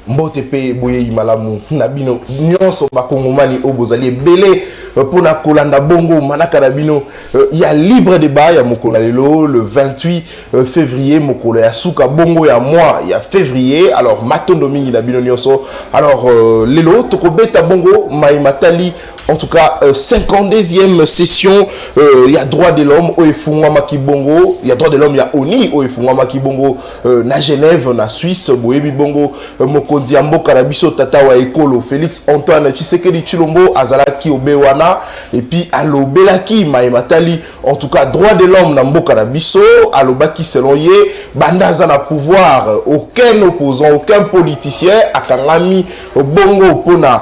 mbote pe boye malamu na bino nyonso bakongomani obozali belé pour na kolanda bongo manaka na bino ya libre débat ya mokolo lelo le 28 février mokolo ya suka bongo ya mois ya février. Alors matondo mingi na bino nyonso. Alors lelo tokobeta bongo maimatali en tout cas 52e session il y a droit de l'homme au efungwa makibongo, il y a droit de l'homme ya oni au efungwa makibongo na Genève na Suisse boyebi bongo mokonzi ya mboka na biso tata wa ekolo Félix Antoine Tshisekedi Tshilombo azalaki obewana et puis alobelaki maimatali en tout cas droit de l'homme na mboka na biso alobaki selon ye bandaza na pouvoir aucun opposant aucun politicien akangami bongo pona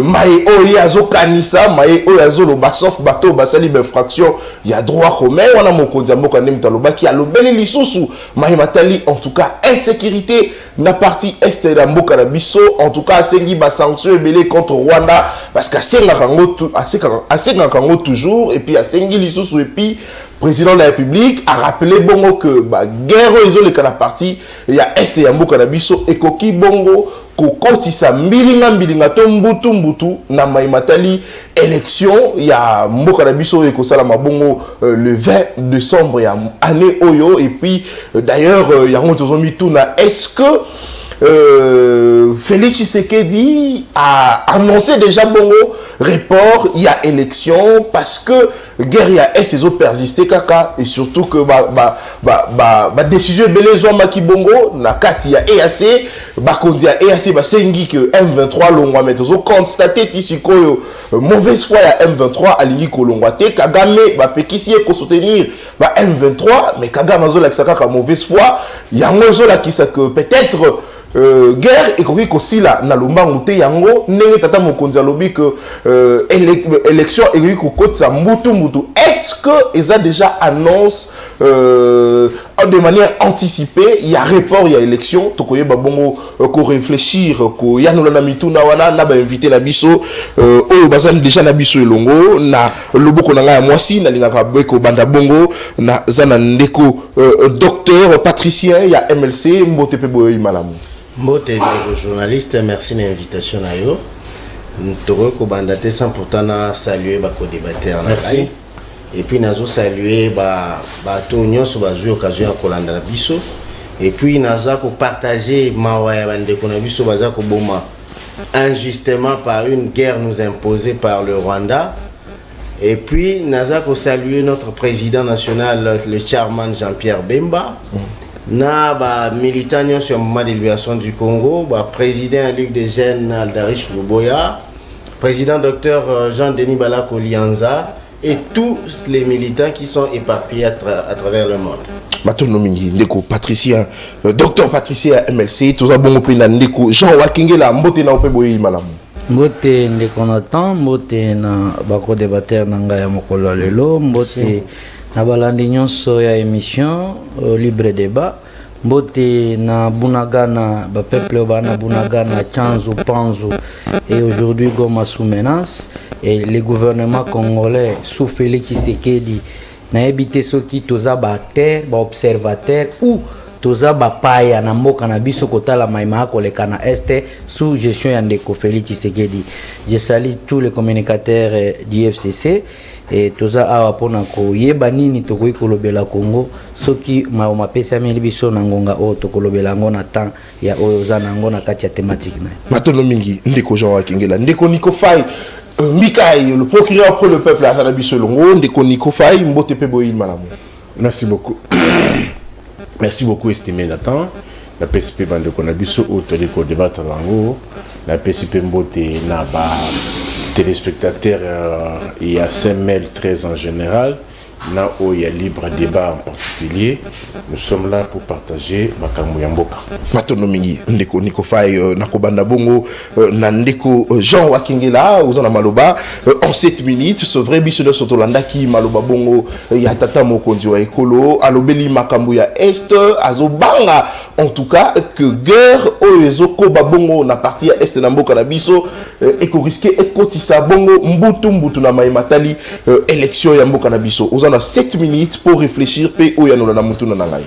mai oye azokanisa mai oye azoloba sauf bato basali infraction ya droit commun wana mokonzi ya mboka ndem talobaki alobeli lisusu maimatali en tout cas insécurité na partie est de mboka na biso en tout cas asengi ba sanction ebele contre Rwanda parce que asenga kango toujours et puis asengi lisusu et puis président de la République a rappelé bongo que ba guerre ezole kana partie ya est ya mboka na biso ekoki bongo kokotisa mbilinga to mbutu na maimatali élection ya mboka na biso ekosala mabongo le 20 décembre ya année oyo et puis d'ailleurs yango tozomi tuna est-ce que Félix Tshisekedi a annoncé déjà bongo report il y a élection parce que guerre ya SSO persisté kaka et surtout que décision belé zo makibongo na kati ya EAC bakondi ya EAC basengi que M23 longwa metozo constater tisikoyo mauvaise foi ya M23 alingi kolongwa te Kagame bapekisi ko soutenir ba M23 mais Kagame zo la kaka mauvaise foi yango zo la kisa que peut-être guerre ekoki kosila na lombangu te yango ndenge tata mokonzi alobi que élection ekoki kokotisa mbutu est-ce que eza déjà annonce de manière anticipée il y a report il y a élection tokoyeba bongo ko réfléchir ko yanola na mituna wana na ba invité na biso oyo bazani déjà na biso elongo na loboko na ngai mwasi na lingaka beko banda bongo na zana ndeko docteur patricien ya MLC mbote pe boyo malamu. Mbote de journaliste, merci de l'invitation à yo. Nous ko bandate sans pourtant saluer ba co-débatteur merci. Et puis nazo saluer ba to nyonso ba jouer occasion ya kolanda na biso. Et puis naza ko partager mawaya bande ko na biso baza ko boma injustement par une guerre nous imposée par le Rwanda. Et puis naza ko saluer notre président national le chairman Jean-Pierre Bemba. Na ba militant sur le mouvement de libération du Congo, ba président Ligue des jeunes Aldarish Luboya, président docteur Jean-Denis Balako Lianza et tous les militants qui sont éparpillés à travers le monde. Matono mingi ndeko patricien docteur patricien MLC toza bongo pe na ndeko Jean Wakengela mbote na ope boyi malamu. Mbote ndeko Nathan mbote na bako débatteur na ngaya mokolo lelo mbote na balandi nyonso ya émission libre débat mbote na bunagana ba peuple bana bunagana chanzu panzu et aujourd'hui Goma sous menace et le gouvernement congolais sous Félix Tshisekedi na ebité soki toza ba terre ba observateur ou toza ba paya na mboka na biso kotala maima ko leka na este sous gestion ya ndeko Félix Tshisekedi. Je salue tous les communicateurs du FCC et toza awa pona ko yeba nini tokoki kolobela Congo soki ma pesa meli biso na ngonga o tokolobela ngo na temps ya oyo za na ngo na kati ya thématique na matono mingi ndeko Jean Wakengela ndeko Nico Fay Mikaï le procureur pour le peuple à Sanabiso Longo ndeko Nico Fay mbote pe boyi malamu. Merci beaucoup. Merci beaucoup estimé Nathan la PCP bande konabiso autorité ko débattre lango la PCP mbote na ba téléspectateurs et à CML13 en général, na où il y a libre débat en particulier. Nous sommes là pour partager makambo ya mboka. Matono mingi ndeko Nico Fay nakobanda bongo na ndeko Jean Wakengela uzana maloba en 7 minutes ce vrai biso de Sotolanda qui maloba bongo ya tata mokonzi wa ekolo alobeli makambo ya est azobanga en tout cas que guerre oyezo ko bongo na partie ya est na mboka na biso et ko risquer ekotisa bongo mbutu na maimatali élection ya mboka na biso uzana 7 minutes pour réfléchir pe oyanola na mutuna na ngai.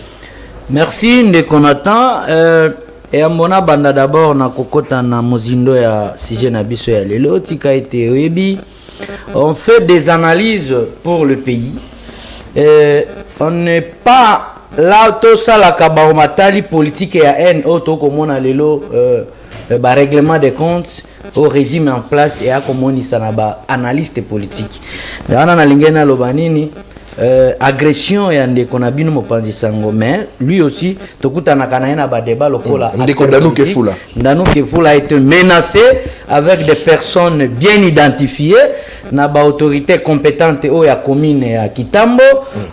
Merci ndeko Nathan. Et à mon banda d'abord na kokota na mozindo ya sujet na biso ya lelo tika été oyebi. On fait des analyses pour le pays. On n'est pas là tout ça la kabaromatali politique et à haine auto comme on a lelo règlement des comptes au régime en place et à comme on y sanaba analyste politique. Dans na lingena lobanini agression et ande konabino mopanzi sango mais lui aussi tokuta na kanaena ba débat lokola Ndanu Kefula a été menacé avec des personnes bien identifiées na ba autorité compétente au ya commune ya Kitambo.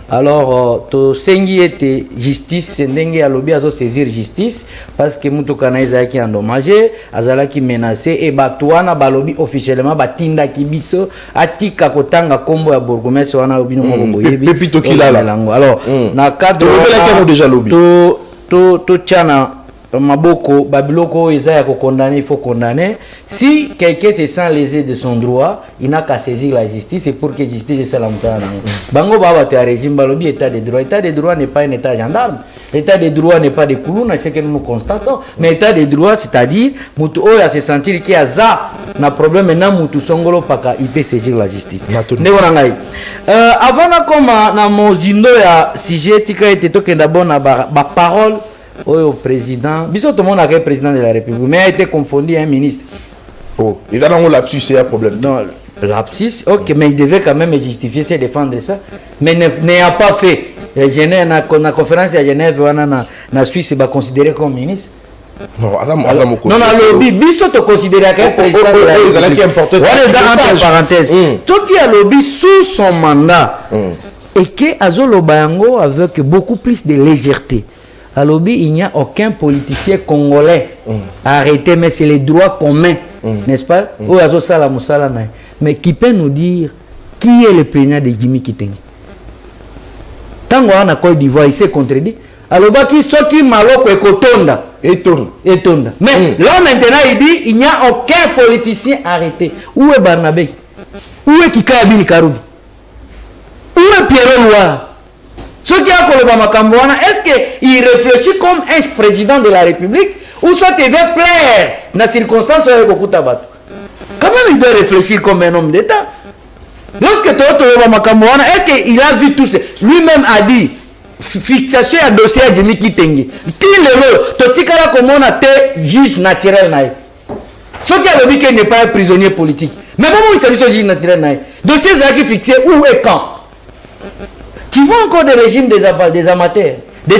Alors to sengi était justice ndenge ya lobby azo saisir justice parce que mutu kanaiza ki endommagé azala ki menacé et batwana ba lobby officiellement batinda kibiso atika kotanga kombo ya bourgmestre wana obino moboye. Pepito Kilala. Alors, na cadre déjà lobby. To tchana maboko babiloko ezaya ko condamner, il faut condamner. Si quelqu'un se sent lésé de son droit, il n'a qu'à saisir la justice et pour que justice soit la mutana. Bango baba te régime balobi état de droit. État de droit n'est pas un état gendarme. L'état de droit n'est pas des coulouna, c'est ce que nous constatons. Mais l'état de droit, c'est-à-dire mutu oya se sentir qu'il y a ça na problème maintenant mutu songolo paka il peut saisir la justice. Avant na koma na mozindo ya sujet tika été tokenda bona ba parole au président. Biso tout le monde a été président de la République, mais a été confondu à un ministre. Oh, il a dans lapsus, c'est un problème. Non, lapsus, ok, mais il devait quand même justifier, c'est défendre ça. Mais n'a pas fait. La conférence à Genève, na Suisse, c'est considéré comme ministre. Non, non, lobby, biso te considérer comme président de la République. Entre parenthèses. Tout qui a lobby sous son mandat et que Azolo Bayango avec beaucoup plus de légèreté. À lobby, il n'y a aucun politicien congolais arrêté, mais c'est les droits communs, n'est-ce pas? Mais qui peut nous dire qui est le président de Jimmy Kitenge? Tant qu'on a Côte d'Ivoire, il s'est contredit. Alors, qui sont qui maloko et kotonda et tonda. Mais là maintenant, il dit il n'y a aucun politicien arrêté. Où est Barnabé? Où est Kika Abini Karoubi? Où est Pierre Loire? Ce qui a est-ce qu'il réfléchit comme un président de la République ou soit il veut plaire dans les circonstances avec Okutabato? Quand même, il doit réfléchir comme un homme d'État. Lorsque tu as est-ce qu'il a vu tout ça? Lui-même a dit fixation à dossier à Jimmy Kitenge. Tu as comme on a été juge naturel. Ce qui a dit qu'il n'est pas un prisonnier politique. Mais comment il s'agit de juge naturel? Dossier qui fixé où et quand? Tu vois encore des régimes des amateurs, des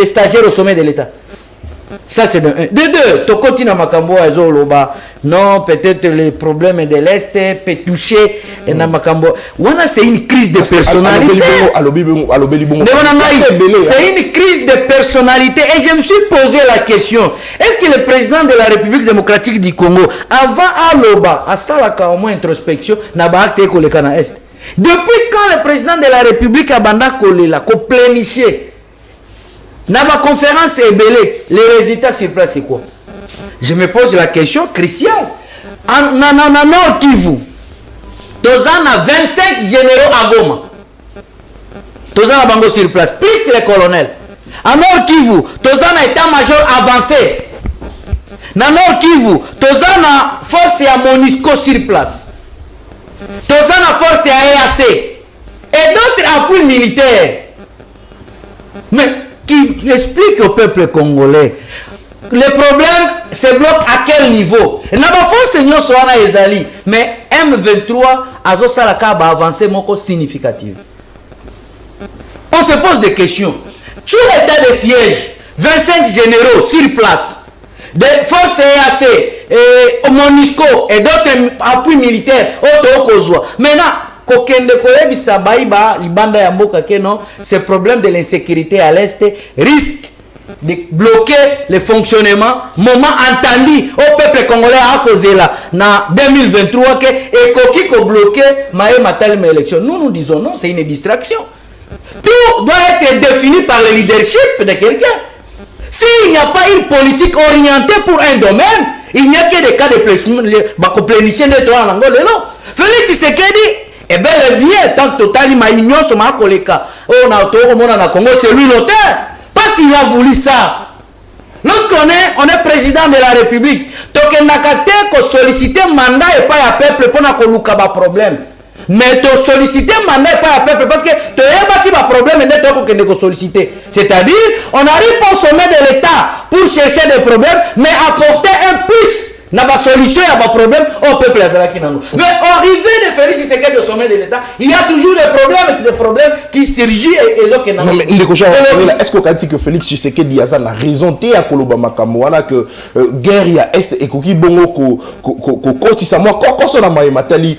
stagiaires au sommet de l'État. Ça, c'est de un. De deux, tu continues à Makambo à Zoloba. Non, peut-être les problèmes de l'Est peuvent toucher à Makambo. C'est une crise de personnalité. C'est une crise de personnalité. Et je me suis posé la question. Est-ce que le président de la République démocratique du Congo, avant Aloba, a ça la au moins introspection, n'a pas acté que le Cana Est? Depuis quand le président de la République a bandé la plénifié? Dans ma conférence est belé, les résultats sur place c'est quoi? Je me pose la question cruciale. En Nord Kivu, Tozan a 25 généraux à Goma. Tozan a bango sur place, plus les colonels. En Nord Kivu, Tozan a état-major avancé. Dans Nord Kivu, Tozan a force à Monisco sur place. Tozan a force à EAC. Et d'autres appuis militaires. Mais qui explique au peuple congolais le problème se bloque à quel niveau? Il n'a pas force de Soana Ezali, mais M23 a va avancer moko significative. On se pose des questions. Tout l'état de siège, 25 généraux sur place, des forces EAC, et Monisco et d'autres appuis militaires, maintenant, ce problème de l'insécurité à l'Est risque de bloquer le fonctionnement, moment entendu au peuple congolais à cause de là, en 2023, que et qui bloqué ma élection. Nous disons non, c'est une distraction. Tout doit être défini par le leadership de quelqu'un. S'il n'y a pas une politique orientée pour un domaine, il n'y a que des cas de plénition de toi en Angola. Non. Félix Tshisekedi est bel et bien, tant que Totali m'a ignoré sur ma collègue. On a au Congo, c'est lui l'auteur. Parce qu'il a voulu ça. Lorsqu'on est président de la République, tokendaka te ko solliciter mandat et pas ya peuple pour na koluka ba problème. Mais tu solliciter mandat et pas ya peuple parce que tu yeba ki ba problème et ne to ko solliciter. C'est-à-dire, on arrive pas au sommet de l'État pour chercher des problèmes, mais apporter un plus. N'a pas solution à vos problèmes au peuple azalaki nango. Mais arrivé de Félix Tshisekedi au sommet de l'État, il y a toujours des problèmes qui surgissent et donc non mais est-ce qu'on dit que Félix Tshisekedi a la raison té à Koloba Makamwana que guerre ya est et koki bongo ko kotisa moi ko so na matali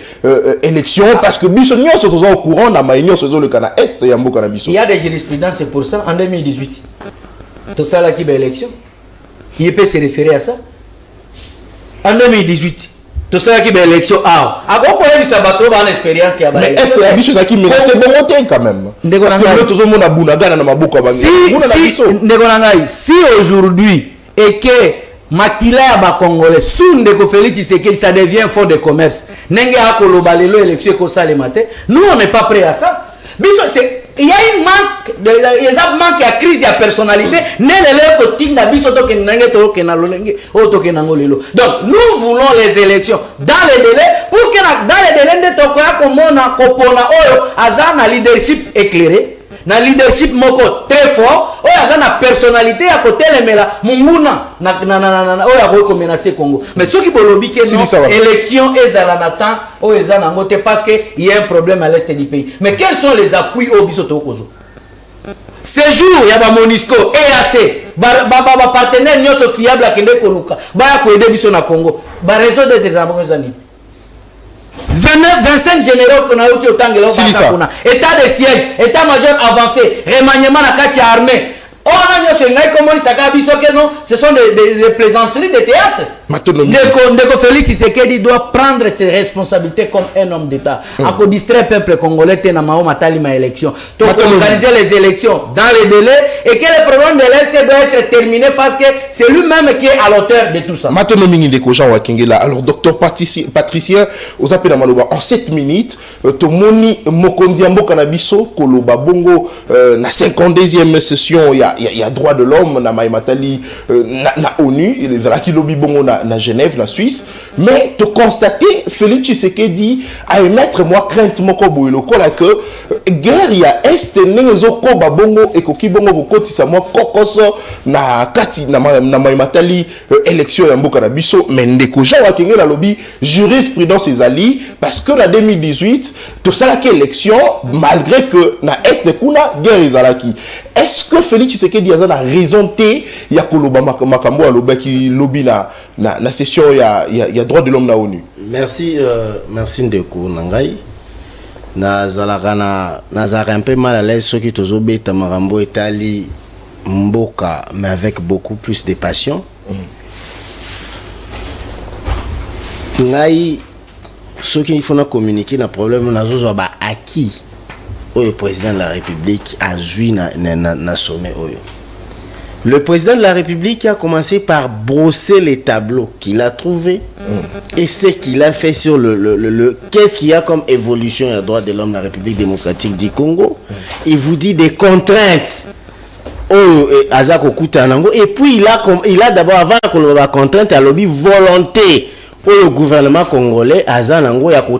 élection parce que biso nyonso tozo au courant na maïnyo sozo le kana est ya mboka na biso. Il y a des jurisprudences, c'est pour ça en 2018. Tout ça là qui est élection. Il peut se référer à ça. En 2018, tout ça qui est l'élection, à quoi il s'est battu dans l'expérience. Mais est-ce que la biche qui me c'est bon monté quand même? Parce que tout le monde a bounaga dans ma boucle. Si aujourd'hui et que Makila ba Congolais sous Ndeko Félix Tshisekedi ça devient fond de commerce. Nenge a kolobalelo élection ko ça le matin. Nous on n'est pas prêt à ça. Il y a une manque à crise de personnalité. Donc nous voulons les élections dans les délais pour que dans les délais de leadership éclairé, na leadership moko très fort, na personnalité à côté les mela munguna na menacer Congo. Mais ceux qui bolobi que non élection ezala parce que il y a un problème à l'est du pays. Mais quels sont les appuis au bisoto kozo? Ces jours il y a ba Monisco EAC ba partenaire nyoto fiable akende koluka ba ko aider biso na Congo. Ba réseau de développement 25 généraux qu'on a eu au Tangelo, état de siège, état-major avancé, remaniement à la armée. On a ce sont des plaisanteries de théâtre. Ndeko Félix Tshisekedi doit prendre ses responsabilités comme un homme d'État. À distraire le peuple congolais, ma élection. Donc organiser les élections dans les délais et que le problème de l'Est doit être terminé parce que c'est lui-même qui est à l'auteur de tout ça. Alors, docteur Patricia, vous appelez en 7 minutes, Tomoni Mokondiambo Kanabiso, Koloba Bongo, na 52e session, il y a droit de l'homme, na Maïmatali, na ONU, il y a qui lobby Bongo na Genève, la Suisse, mais te constater, Félix Tshisekedi a émettre moi crainte moko boilo kola que guerre ya est nezo ko babongo et koki bongo kokoti sa moi kokoso na kati na Maïmatali élection ya mboka na biso mais ndeko Jean Wakenge la lobby jurisprudence ezali parce que la 2018 tout ça la élection malgré que na est de kuna guerre ezalaki. Est-ce que Félix Tshisekedi a la raison té ya koloba makambo aloba ki lobby na session ya droit de l'homme na ONU? Merci Ndeko Nangai. Nazalaka un peu mal à l'aise ceux qui tozobeta marambo etali mboka mais avec beaucoup plus de passion. Ngai ceux qui font communiquer na problème nazo ba acquis le président de la République a joué na sommet oyo. Le président de la République a commencé par brosser les tableaux qu'il a trouvés et ce qu'il a fait sur qu'est-ce qu'il y a comme évolution des droits de l'homme dans la République démocratique du Congo. Il vous dit des contraintes. Et puis il a d'abord avant la contrainte à lobby volonté. Le gouvernement congolais a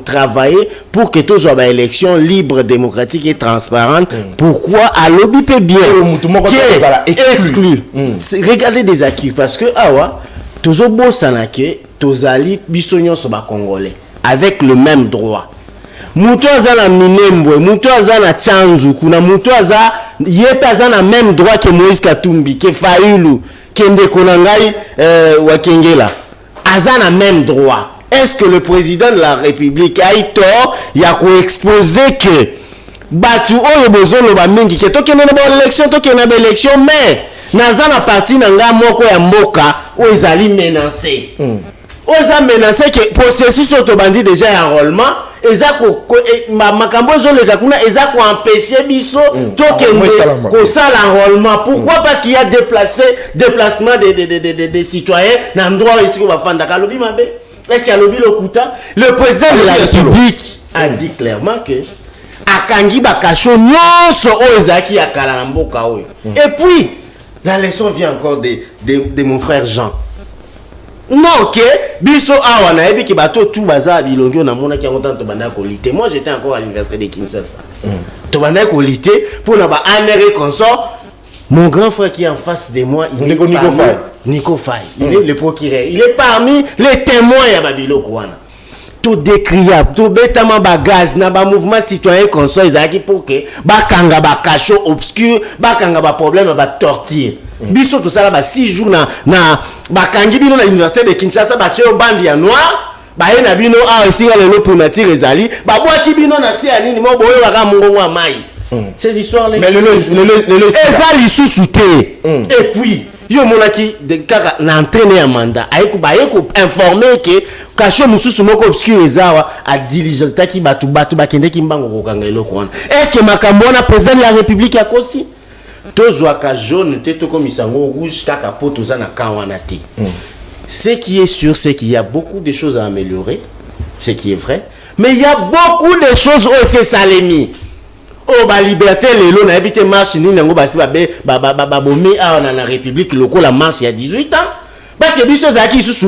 travaillé pour que tout soit une élection libre, démocratique et transparente. Pourquoi à lobby peut bien exclu. Regardez des acquis parce que toujours beau sanake, tous ali bisognon sur congolais avec le même droit. Mutu azana Minembwe, mutu azana Chanzu, kuna mutu azana même droit que Moïse Katumbi, que Fayulu, que Ndeko Nangai Wakengela. Azana même droit. Est-ce que le président de la République a eu tort? Il y a qu'à exposer que Batu oyo bozono ba mingi que toke na ba élection mais nazana parti nanga moko ya mboka o ezali menacé. Oza menacé que processus autobandi déjà enrôlement ezako makambo zo le kakuna ezako empêcher biso toke ko ça l'enrôlement. Pourquoi? Parce qu'il y a déplacement des citoyens dans endroit ici qu'on va faire dans lobby mabe. Est-ce qu'il y a lobby le kuta? Le président de la République a dit clairement que akangi bakacho nyonso o ezaki ya kala na mboka oyo. Et puis La leçon vient encore de mon frère Jean. Non, ok, biso awa na ebi ki bato tout baza bilongi on a mona ki angotan to banda ko lité. Moi j'étais encore à l'université de Kinshasa. To banda ko lité pour na ba anere consort. Mon grand frère qui est en face de moi, il est Nico Faye. Il est le procureur. Il est parmi les témoins ya babilo kwana. Tout décriable, tout bêtement bagaz na ba mouvement citoyen consort ezaki pour que ba kanga ba cachot obscur, ba kanga ba problème ba torture. Biso tout ça là ba 6 jours na bakangi bino na université de Kinshasa ba cheo bandi ya noir ba yena bino a esinga lelo primature ezali ba boaki bino na si anini mo boyo baka mungongo ya mai. Ces histoires là mais le ezali sous-souté et puis yo monaki de kaka na entraîner un mandat ayeko ba yeko informer que kasho mususu moko obscur ezawa a diligenta ki batu bakende ki mbango kokanga eloko wana. Est-ce que makambo na président de la République ya kosi tozwaka jaune te to comme isango rouge kaka po toza na kawana te. Ce qui est sûr c'est qu'il y a beaucoup de choses à améliorer, ce qui est vrai, mais il y a beaucoup de choses où c'est salemi. Oh ba liberté lelo na habité marche ni nango basi ba bomi a na la République loko la marche il y a 18 ans parce que biso zaki susu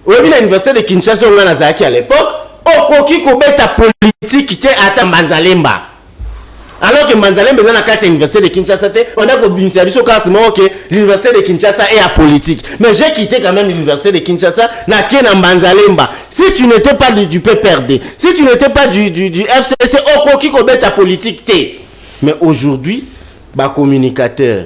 obi na université de Kinshasa on na zaki à l'époque okoki ko beta politique te ata Manzalemba. Alors que Manzalemba est dans la université de Kinshasa, on a que l'université de Kinshasa est apolitique. Mais j'ai quitté quand même l'université de Kinshasa, n'a qu'un Manzalemba. Si tu n'étais pas du PPRD, si tu n'étais pas du FCC, au qui commet ta politique, t'es. Mais aujourd'hui, bah communicateur,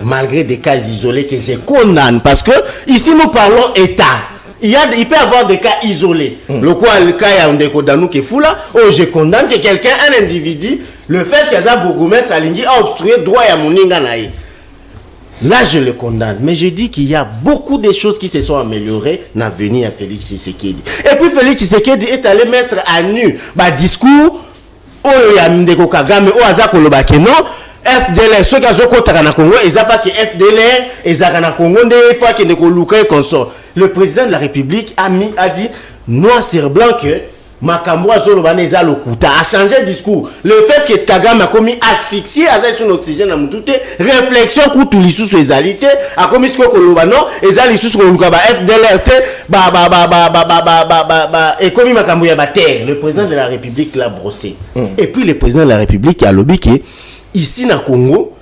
malgré des cas isolés que je condamne, parce que ici nous parlons État. Il peut y avoir des cas isolés. Le cas il y a un décodanou qui est fou là. Oh, je condamne que quelqu'un, un individu, le fait qu'il y a Bogoumès Salingi a obstrué droit à Mouninga Naï. Là, je le condamne. Mais je dis qu'il y a beaucoup de choses qui se sont améliorées dans l'avenir à Félix Tshisekedi. Et puis Félix Tshisekedi est allé mettre à nu bah discours oh il y a Ndeko Kagame oh Azako Lobake non FDLR ceux qui ont côté na Congo et ça parce que FDLR et Zakana Congo des fois qui ne Luka et consort. Le président de la République a dit noir sur blanc que Makambo Azolobaneza Lokuta a changé de discours. Le fait que Kagame a commis asphyxie à son oxygène à Moutouté, réflexion pour tous les sous égalité, a commis ce que Lobano, et ça les sous Lukaba FDLRT, et commis Makambo Yabater. Le président de la République l'a brossé. Et puis le président de la République a lobby que ici na Congo,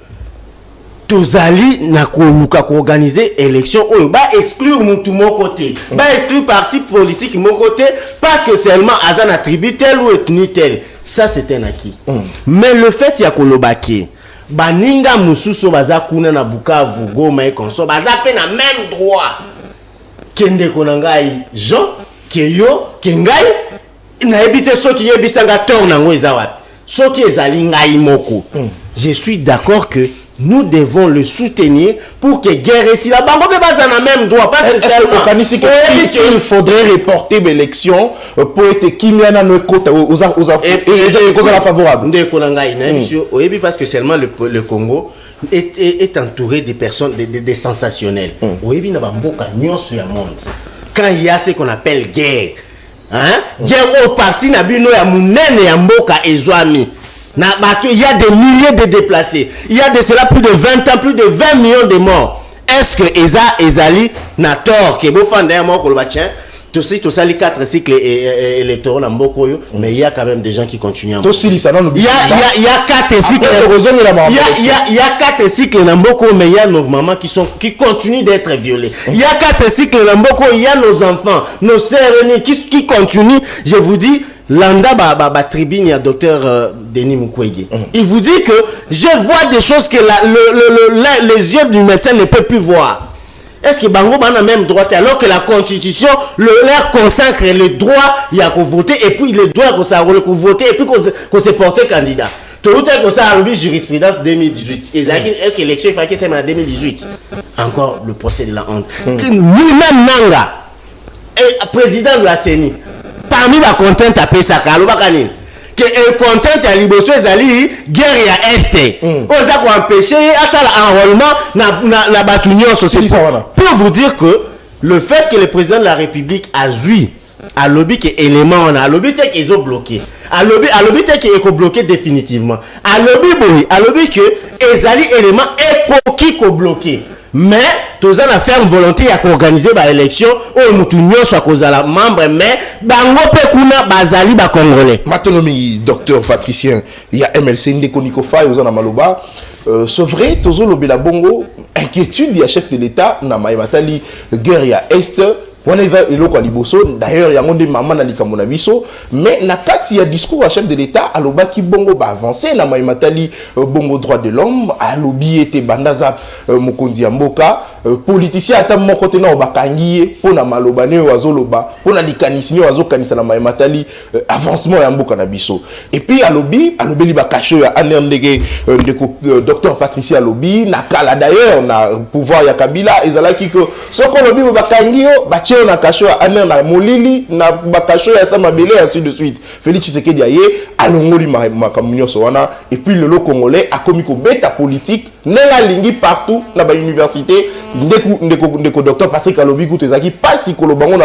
tozali na koluka ko organiser élection oyo ba exclure mutu mon côté ba exclure parti politique mon côté parce que seulement azan attribue tel ou ethnie tel ça c'est un acquis mais le fait ya kolobaki baninga mususu baza kuna na Bukavu Goma et consort baza pe na même droit kende konangai Jean keyo kengai na ebite soki yebisanga tor nango ezawa soki ezali ngai moko je suis d'accord que nous devons le soutenir pour que guerre ici la bango pas dans le même droit parce que s'il faudrait reporter l'élection pour être Kimiana no kota aux favorables monsieur oyebi parce que seulement le Congo est entouré de personnes des sensationnels oyebi na bamboka nyonso ya monde quand il y a ce qu'on appelle guerre guerre au parti na bino ya munene ya mboka ezwami. Il y a des milliers de déplacés. Il y a de cela plus de 20 ans, plus de 20 millions de morts. Est-ce que Ezali n'a tort que beau fan d'un mort pour le bâtiment? Tout ça, les 4 cycles électoraux, mais il y a quand même des gens qui continuent. Il y a 4 cycles. Il y a 4 cycles dans Mboko, mais il y a nos mamans qui continuent d'être violées. Il y a 4 cycles dans Mboko, il y a nos enfants, nos sœurs qui continuent. Je vous dis, Landa tribune, il y a docteur Denis Mukwege. Il vous dit que je vois des choses que les yeux du médecin ne peuvent plus voir. Est-ce que Bango a le même droit alors que la constitution leur consacre le droit il y a qu'on voter et puis le droit qu'on voter et puis qu'on se porte candidat. Tout le temps ça a le jurisprudence 2018. Est-ce que l'élection il faut que c'est en 2018? Encore le procès de la honte. Lui-même Nanga, président de la CENI. Parmi la contente à Pesaka, que le contente à Liboso ezali guerre à Est. Oza ko empêcher à ça l'enrôlement na batunion société. Pour vous dire que le fait que le président de la République a joué à lobby que élément on a lobby que ils ont bloqué. À lobby que ils ont bloqué définitivement. À lobby que ezali élément ekoki ko bloquer mais toza na ferme volonté ya organiser ba élection oyo mutu nyonso akozala membre mais bango pe kuna bazali ba congolais matonomi docteur patricien ya MLC ndeko Nikofai ozana maloba c'est vrai tozo lobela bongo inquiétude ya chef de l'état na maimatali guerre ya est wana eza eloko ya liboso d'ailleurs yango nde mama na likambo na biso mais na kati ya discours ya chef de l'état alobaki bongo ba avancer na maimatali bongo droit de l'homme alobi ete bandaza mokonzi ya mboka politicien ata moko te na bakangi ye pona maloba ne wazoloba pona likanisi ne wazokanisa na maimatali avancement ya mboka na biso et puis alobeli ba cacho ya anerndege ndeko docteur patricien alobi na kala d'ailleurs na pouvoir ya Kabila ezalaki que soko lobi bakangi yo on a caché à Aner na Molili na bakacho ya Samabele ainsi de suite Félix Tshisekedi aye alongoli makamunyo sowana et puis le lot congolais a commis ko beta politique nela lingi partout na ba université ndeko docteur Patrick Alobi kutezaki pas si kolobango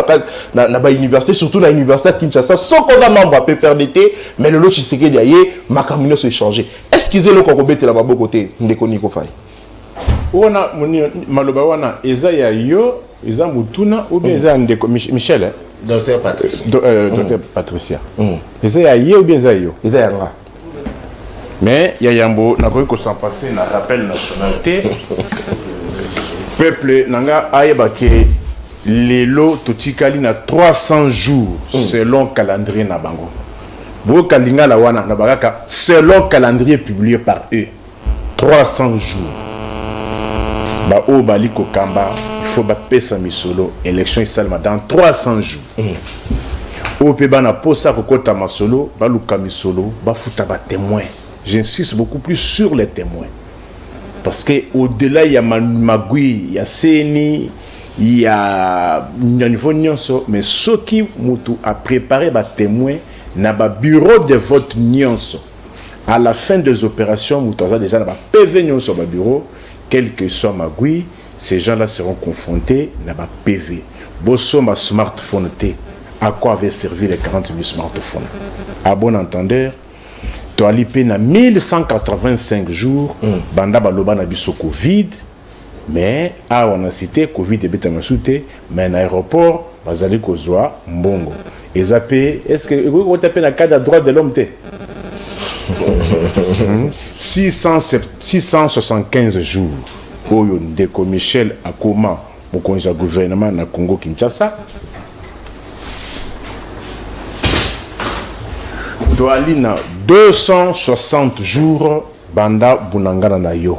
na ba université surtout na université Kinshasa sans qu'on a membre à PPRDT mais le lot Tshisekedi aye makamunyo se changer est-ce qu'ils ont ko beta la maboko te ndeko Nikofai ona maloba wana eza ya yo eza mutuna ou bien eza ndeko Michel docteur Patricia docteur Patricia eza ya ye ou bien eza yo eza yanga mais ya yambo na ko s'en passer na rappel nationalité peuple nanga ayeba ke lelo totikali na 300 jours selon calendrier na bango bo kalinga la wana na bakaka selon calendrier publié par eux 300 jours ba o bali ko kamba il faut ba pesa misolo élection isalma dans 300 jours o pe bana posa ko kota masolo ba luka misolo ba futa ba témoin j'insiste beaucoup plus sur les témoins parce que au-delà il y a magui il y a seni il y a niveau nyonso mais ce qui mutu a préparé ba témoin na ba bureau de vote nyonso à la fin des opérations mutu a déjà na ba PV nyonso ba bureau quel que soit magui, ces gens-là seront confrontés à la PV. Bosso ma smartphone T. À quoi avait servi les 40 000 smartphones? À bon entendeur, tu as l'IP na 1185 jours, banda baloba na biso Covid, mais on a cité Covid et beta masouté, mais un aéroport, bazali kozwa mbongo. Et zappé, est-ce que vous tapez la cadre à droite de l'homme T? 675 jours oyo ndeko Michel Akoma mokonzi ya gouvernement na Congo Kinshasa doalina 260 jours banda bunangana na yo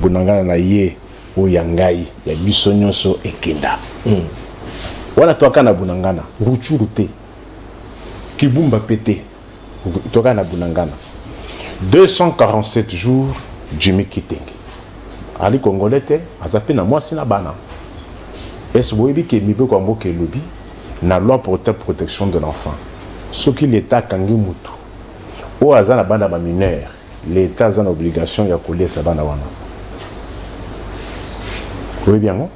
bunangana na ye oya ngai ya biso nyonso ekenda wana toka na bunangana ruchuru te kibumba pete toka na bunangana 247 jours Jimmy Kitenge ali congolais te azape na mwasi na bana est-ce boyebi ke mibe kwa mboka elobi na loi pour la protection de l'enfant ce qui l'état kangi mutu o aza na bana ba mineur l'état a une obligation ya kolesa bana wana koyebi yango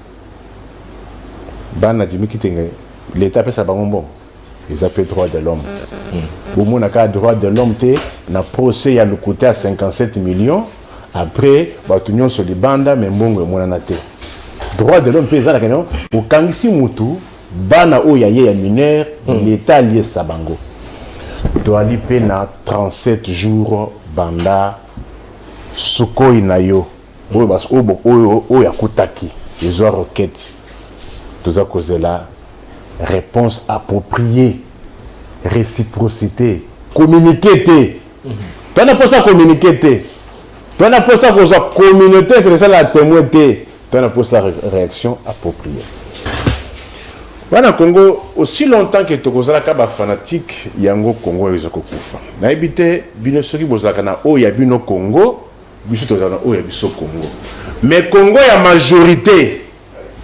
bana Jimmy Kitenge l'état pesa bango mbongo ils appellent droit de l'homme. Au moins, on a droit de l'homme, na procès, il y a le côté à 57 millions. Après, on sur les bandes, mais bon, on a été. Droit de l'homme, paysan, au Kangisi Moutou, bana o ya mineur, l'état lié Sabango. Doit li na 37 jours, banda, Sukoi Nayo, o ya Kutaki, les roquettes. Tout ça, cause là. Réponse appropriée, réciprocité, communiquer. Tu n'as pas ça communiquer. Tu n'as pas ça communauté, tu n'as la témoin. Tu n'as pas ça réaction appropriée. Voilà Congo aussi longtemps que tu as fanatique, yango Congo est Kokufa. Na habité bino soki bozakana o ya bino Congo, biso tozana o ya biso Congo. Mais Congo ya majorité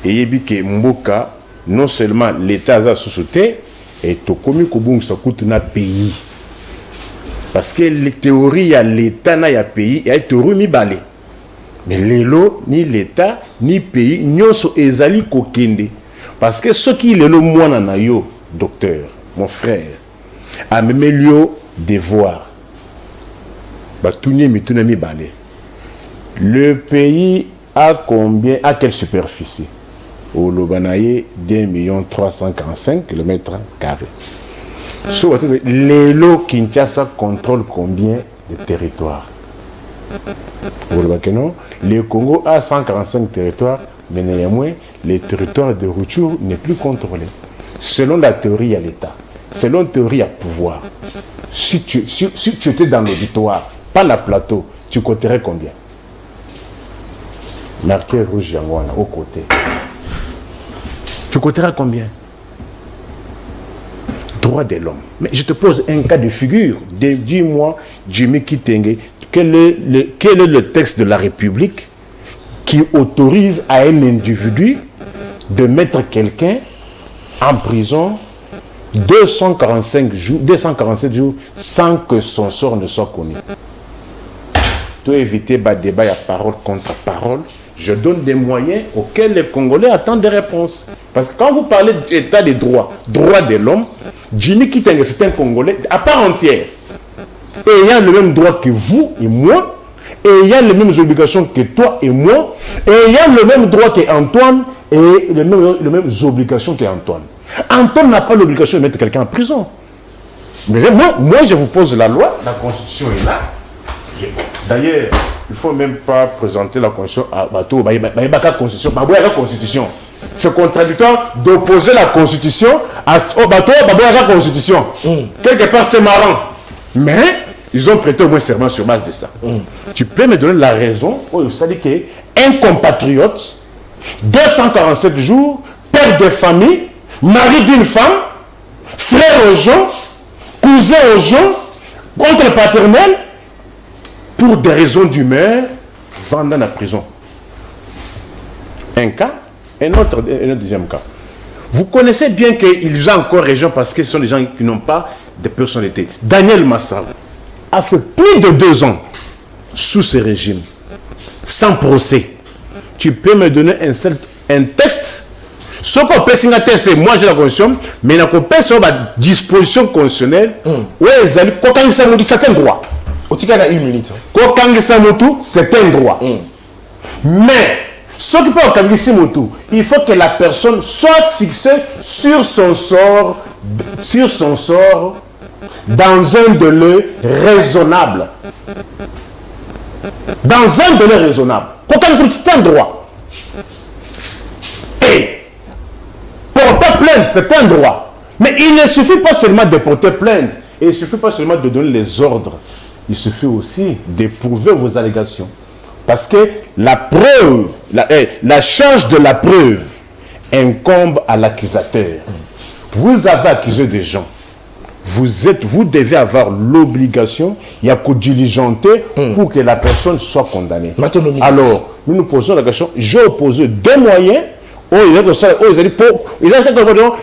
et yebike mboka non seulement l'État a sous-sauté, et tout comme il ça coûte un pays. Parce que les théories, l'État n'a pas pays, et il remis balé. Mais l'élo, ni l'État, ni pays, n'y sont ezali kokende. Parce que ce qui est le moi na yo, docteur, mon frère, a même lieu devoir. Ba tourner mi balé. Le pays à combien, à quelle superficie? Au Lobanaye, 2 345 km². Les lots Kinshasa contrôlent combien de territoires? Le Congo a 145 territoires, mais néanmoins, les territoires de Rutshuru n'est plus contrôlé. Selon la théorie à l'État, selon la théorie à pouvoir, si tu étais dans l'auditoire, pas la plateau, tu compterais combien? Marqué rouge Yangwana, au côté. Tu compteras combien? Droit de l'homme. Mais je te pose un cas de figure. Dis-moi, Jimmy Kitenge, quel est le texte de la République qui autorise à un individu de mettre quelqu'un en prison 247 jours sans que son sort ne soit connu? Pour éviter le débat, il y a parole contre parole. Je donne des moyens auxquels les Congolais attendent des réponses. Parce que quand vous parlez d'état des droits, droits de l'homme, Jimmy Kitenge, c'est un Congolais à part entière. Et il y a le même droit que vous et moi. Et il y a les mêmes obligations que toi et moi. Et il y a le même droit qu'Antoine et les mêmes obligations qu'Antoine. Antoine n'a pas l'obligation de mettre quelqu'un en prison. Mais moi, je vous pose la loi, la Constitution est là. D'ailleurs, il ne faut même pas présenter la Constitution à Bateau. Constitution. C'est contradictoire d'opposer la Constitution à Bateau, la Constitution. Quelque part, c'est marrant. Mais ils ont prêté au moins serment sur base de ça. Tu peux me donner la raison où ça dit qu'un compatriote, 247 jours, père de famille, mari d'une femme, frère aux gens, cousin aux gens, contre paternel, pour des raisons d'humeur, vendre dans la prison. Un cas, un autre deuxième cas. Vous connaissez bien qu'il y a encore des gens parce que ce sont des gens qui n'ont pas de personnalité. Daniel Massal a fait plus de 2 ans sous ce régime, sans procès. Tu peux me donner un texte? Ce qu'on peut signer un texte, moi j'ai la constitution, mais il y a une disposition constitutionnelle où ils allaient, quand ils sont c'est un droit. Une minute. C'est un droit. Mais, ce qui peut organiser il faut que la personne soit fixée sur son sort dans un délai raisonnable. Dans un délai raisonnable. C'est un droit. Et porter plainte, c'est un droit. Mais il ne suffit pas seulement de porter plainte. Et il ne suffit pas seulement de donner les ordres. Il suffit aussi d'éprouver vos allégations. Parce que la preuve, la charge de la preuve incombe à l'accusateur. Vous avez accusé des gens. Vous devez avoir l'obligation, il y a qu'à diligenter pour que la personne soit condamnée. Alors, nous nous posons la question, j'ai opposé 2 moyens. Il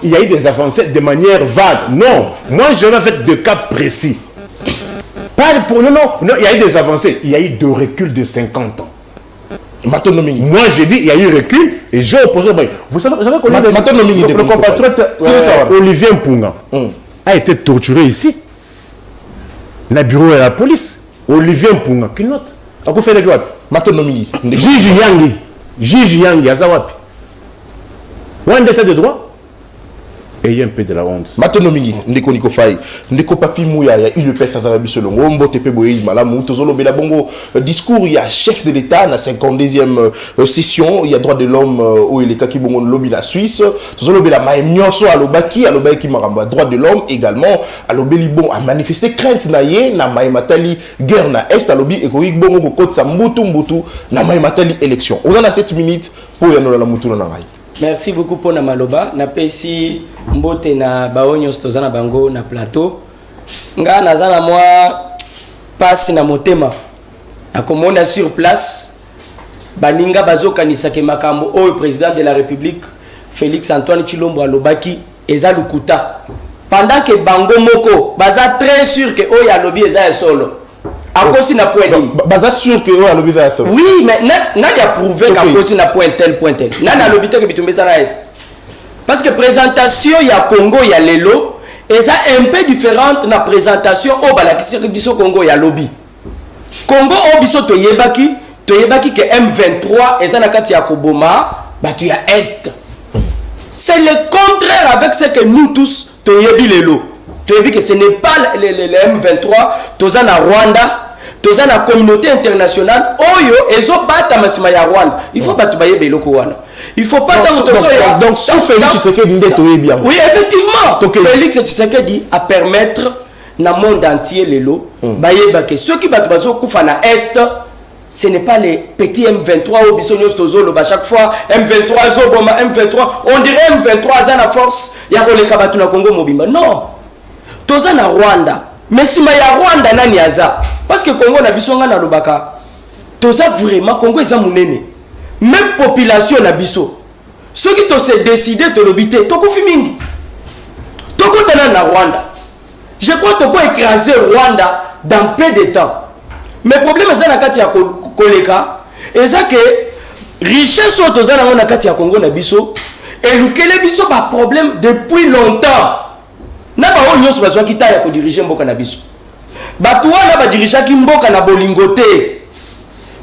y a eu des avancées de manière vague. Non, moi je vais faire 2 cas précis. Non, il y a eu des avancées. Il y a eu 2 reculs de 50 ans. Moi, j'ai dit, il y a eu recul et j'ai opposé. Vous savez qu'on le compatriote Olivier Mpunga a été torturé ici. Le bureau de la police. Olivier Mpunga, qui note? A quoi fait les droits? Gigi Yangi, Azawapi. Un état de droit. Et il y a un peu de la honte. Maintenant, Ndeko Nikofai, Ndeko Papi Mouya, il y a eu le père Zarabi Solongo, Mbote Peboyi, Malamu, Tozolo Belabongo, discours, il y a chef de l'État, la 52e session, il y a droit de l'homme, où il est à Kibongo, lobby la Suisse, Tozolo Belama, Nyonso, Alobaki Maramba, droit de l'homme également, Alobelibon a manifesté crainte naye, na Maïmatali, guerre na Est, Alobi, et Koik Bongo, Kotsa, Mbutu, na Maïmatali, élection. On a 7 minutes pour y aller la Moutou na Ngai. Merci beaucoup pour Namaloba. Na pesi mbote na baonyo stozana bango na plateau. Nga nazana moi passe na motema. Na komona sur place baninga bazokanisa ke makambo o président de la République Félix Antoine Tshilombo alobaki eza lukuta. Pendant que bango moko baza très sûr que o ya lobi eza solo. Akosi na point dit. Baza sûr que o ya lobi eza solo. Oui, mais n'a ya prouvé qu'akosi na point tel. N'a na lobi te que bitumbe za est. Parce que présentation ya Congo ya lelo eza un peu différente na présentation o balakisi biso Congo ya lobi. Congo o biso to yebaki toyebaki que M23 eza na kati ya koboma batu ya est. C'est le contraire avec ce que nous tous toyebi lelo. Toyebi que ce n'est pas le M23, toza na Rwanda, toza na communauté internationale oyo ezo bata masima ya Rwanda. Il faut batu baye beloko wana. Il faut pas donc sous Félix Tshisekedi ndé toyebi. Oui, effectivement. Félix Tshisekedi a permettre na monde entier lelo bayeba que ceux qui batu bazo kufa na est, ce n'est pas les petits M23 au bisognos tozolo à chaque fois M23 zoboma M23 on dirait M23 za na force ya koleka batu na Congo mobimba. Non, toza na Rwanda mais sima ya Rwanda nani aza parce que Congo na biso nga na lobaka toza vraiment Congo eza munene même population na biso ceux qui to se décider to lobité to kofi mingi to kotana na Rwanda. Je crois to ko écraser Rwanda dans peu de temps. Mais problème c'est na kati ya koleka eza que richesse auto za na kati ya Congo na biso et lukele biso ba problème depuis longtemps. Na ba onyo so bazwa kita ya ko diriger mboka na biso. Ba tuana ba diriger ki mboka na bolingote.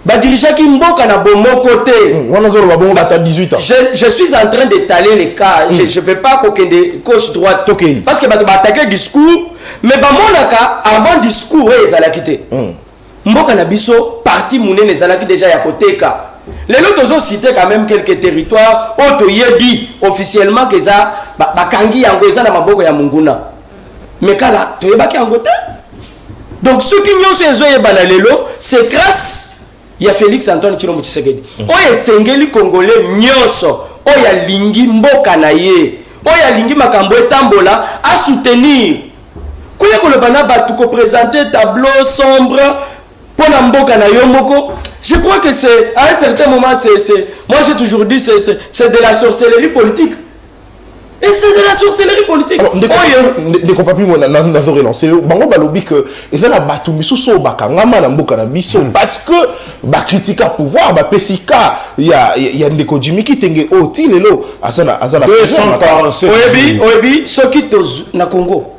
Ba diriger ki mboka na bomokote. Wana zo ba bongo bata 18 ans. Je suis en train d'étaler les cas. Je vais pas kokende gauche droite. Parce que ba attaquer discours mais ba monaka avant discours ezala kité. Mboka na biso parti munene zalaki déjà ya koteka. Les autres ont cité quand même quelques territoires auto yebi officiellement que ça bakangi yango eza na maboko ya munguna. Mais kala toyebaki yango te. Donc ceux qui nyonso ezo yebana lelo c'est grâce ya Félix Antoine Tshilombo Tshisekedi. Oye sengeli congolais nyonso oya lingi mboka na ye. Oya lingi makambo etambola à soutenir. Koya ko le bana batu ko présenter tableau sombre. Je crois que c'est à un certain moment, moi j'ai toujours dit c'est de la sorcellerie politique. Et c'est de la sorcellerie politique. Ne comprends plus moi na relancer. Bango balobi que ils la batu misuso bakangama na mboka na biso parce que ba critiquer pouvoir ba pesika ya ndeko Jimmy Kitenge oti lelo azana 247. Oyebi ceux qui na Congo.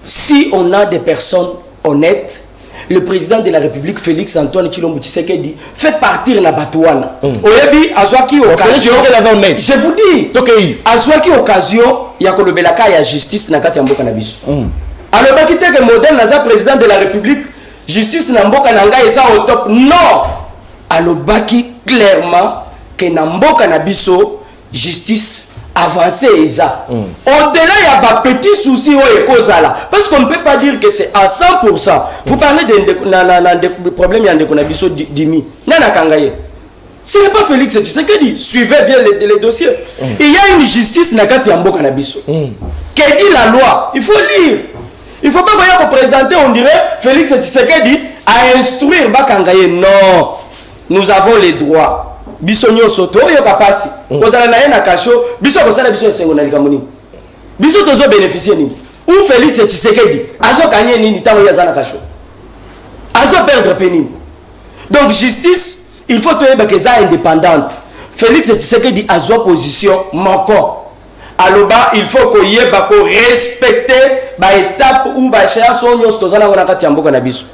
Si on a des personnes honnêtes, le président de la République Félix Antoine Tshilombo Tshisekedi fait partir la Batouana. Oyebi azwaki occasion. Je vous dis. Azwaki occasion ya kolobelaka ya justice na kati ya mboka na biso. Alors bakite que modèle naza président de la République justice na mboka na ngai eza au top. Non. Alobaki clairement que na mboka na biso justice avancé eza. Au-delà, il y a des petits soucis parce qu'on ne peut pas dire que c'est à 100%. Vous parlez de problèmes de Dimi. Ce n'est pas Félix Tshisekedi. Suivez bien les dossiers. Il y a une justice na kati ya mboka na biso. Qui dit la loi. Il faut lire. Il ne faut pas représenter, on dirait, Félix Tshisekedi à instruire Bakangaye. Non. Nous avons les droits. Biso nyonso to yo kapasi kozala na ye na kasho biso kosala biso esengo na likamoni biso tozo bénéficier nini ou Félix Tshisekedi azo gagner nini tango ya zana kasho azo perdre penini. Donc justice il faut toyeba que ça indépendante. Félix Tshisekedi azo position moko aloba il faut ko yeba ko respecter ba étape ou ba échéance nyonso tozana ngona kati ya mboka na biso.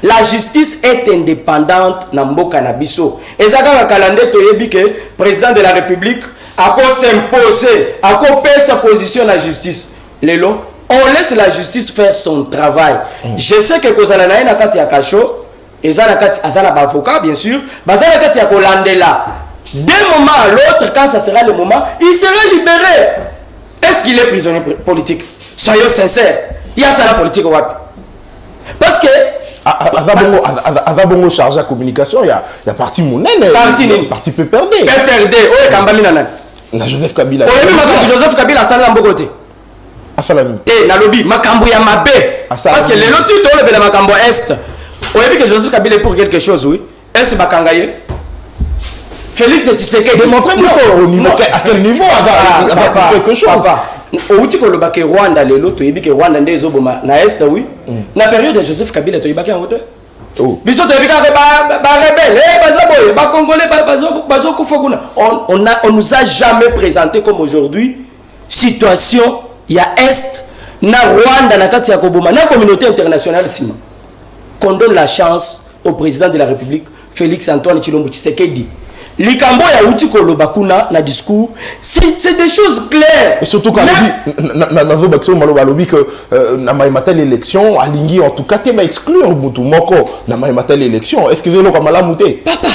La justice est indépendante na mboka na biso. Ezaka ka calendrier toyebi que président de la République a ko s'imposer, a ko payer sa position la justice. Lelo, on laisse la justice faire son travail. Je sais que kozana na ina kati ya kasho, ezana kati azana ba avocat bien sûr, bazana kati ya kolandela. D'un moment à l'autre, quand ça sera le moment, il sera libéré. Est-ce qu'il est prisonnier politique? Soyons sincères. Il y a ça la politique. Parce que... Avant de charger la communication, il y a parti Mounene. Parti PPRD. PPRD, oui, Kambami Nanan. Joseph Kabila. Joseph Kabila, ça n'a pas côté. Et na lobby, Makambo ya Mabé. Parce que les autres, tu as le Makambo Est. On a vu que Joseph Kabila est pour quelque chose, oui. Est-ce Bakangaye? Félix Tshisekedi démontrez-moi au niveau à quel niveau avoir quelque chose. Outi ko lobake Rwanda lelo to yebi ke Rwanda ndezo boma na est oui. Na période de Joseph Kabila to yebaki en hauteur. Biso to yebika ba rebelle bazaboye ba congolais bazo kufokuna. On nous a jamais présenté comme aujourd'hui situation il y a est na Rwanda na kati ya koboma na communauté internationale sima. Qu'on donne la chance au président de la République Félix Antoine Tshilombo Tshisekedi. Likambo ya uti koloba kuna na discours, c'est des choses claires. Et surtout quand on dit que na maïmatel élection alingi en tout cas te ba exclure mutu moko na maïmatel élection. Est-ce que vous avez comme la mouté? Papa.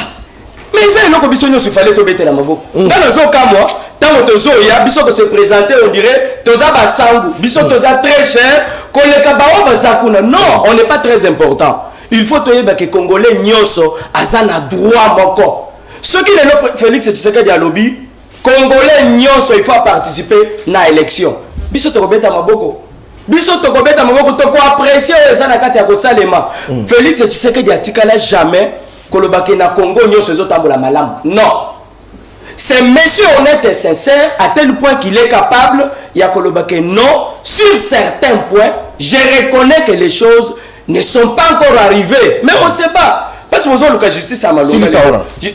Mais ça non ko biso nyo se fallait to bete na maboko. Ngana zo ka moi, tant tozo ya biso ko se présenter on dirait toza ba sangu, biso toza très cher, ko le kabao ba zakuna. Non, on n'est pas très important. Il faut toyeba que Congolais nyoso azana droit moko. Ce qui est le Félix Tshisekedi à lobby, Congolais nyonso il faut participer na élection. Biso to kobeta maboko. Biso to kobeta maboko to ko apprécier ça na kati ya ko salema. Félix Tshisekedi atikala jamais kolobake na Congo nyonso ezotambola malamu. Non. C'est monsieur honnête et sincère à tel point qu'il est capable ya kolobake non sur certains points, je reconnais que les choses ne sont pas encore arrivées, mais on sait pas. Parce que besoin de justice à Malonga.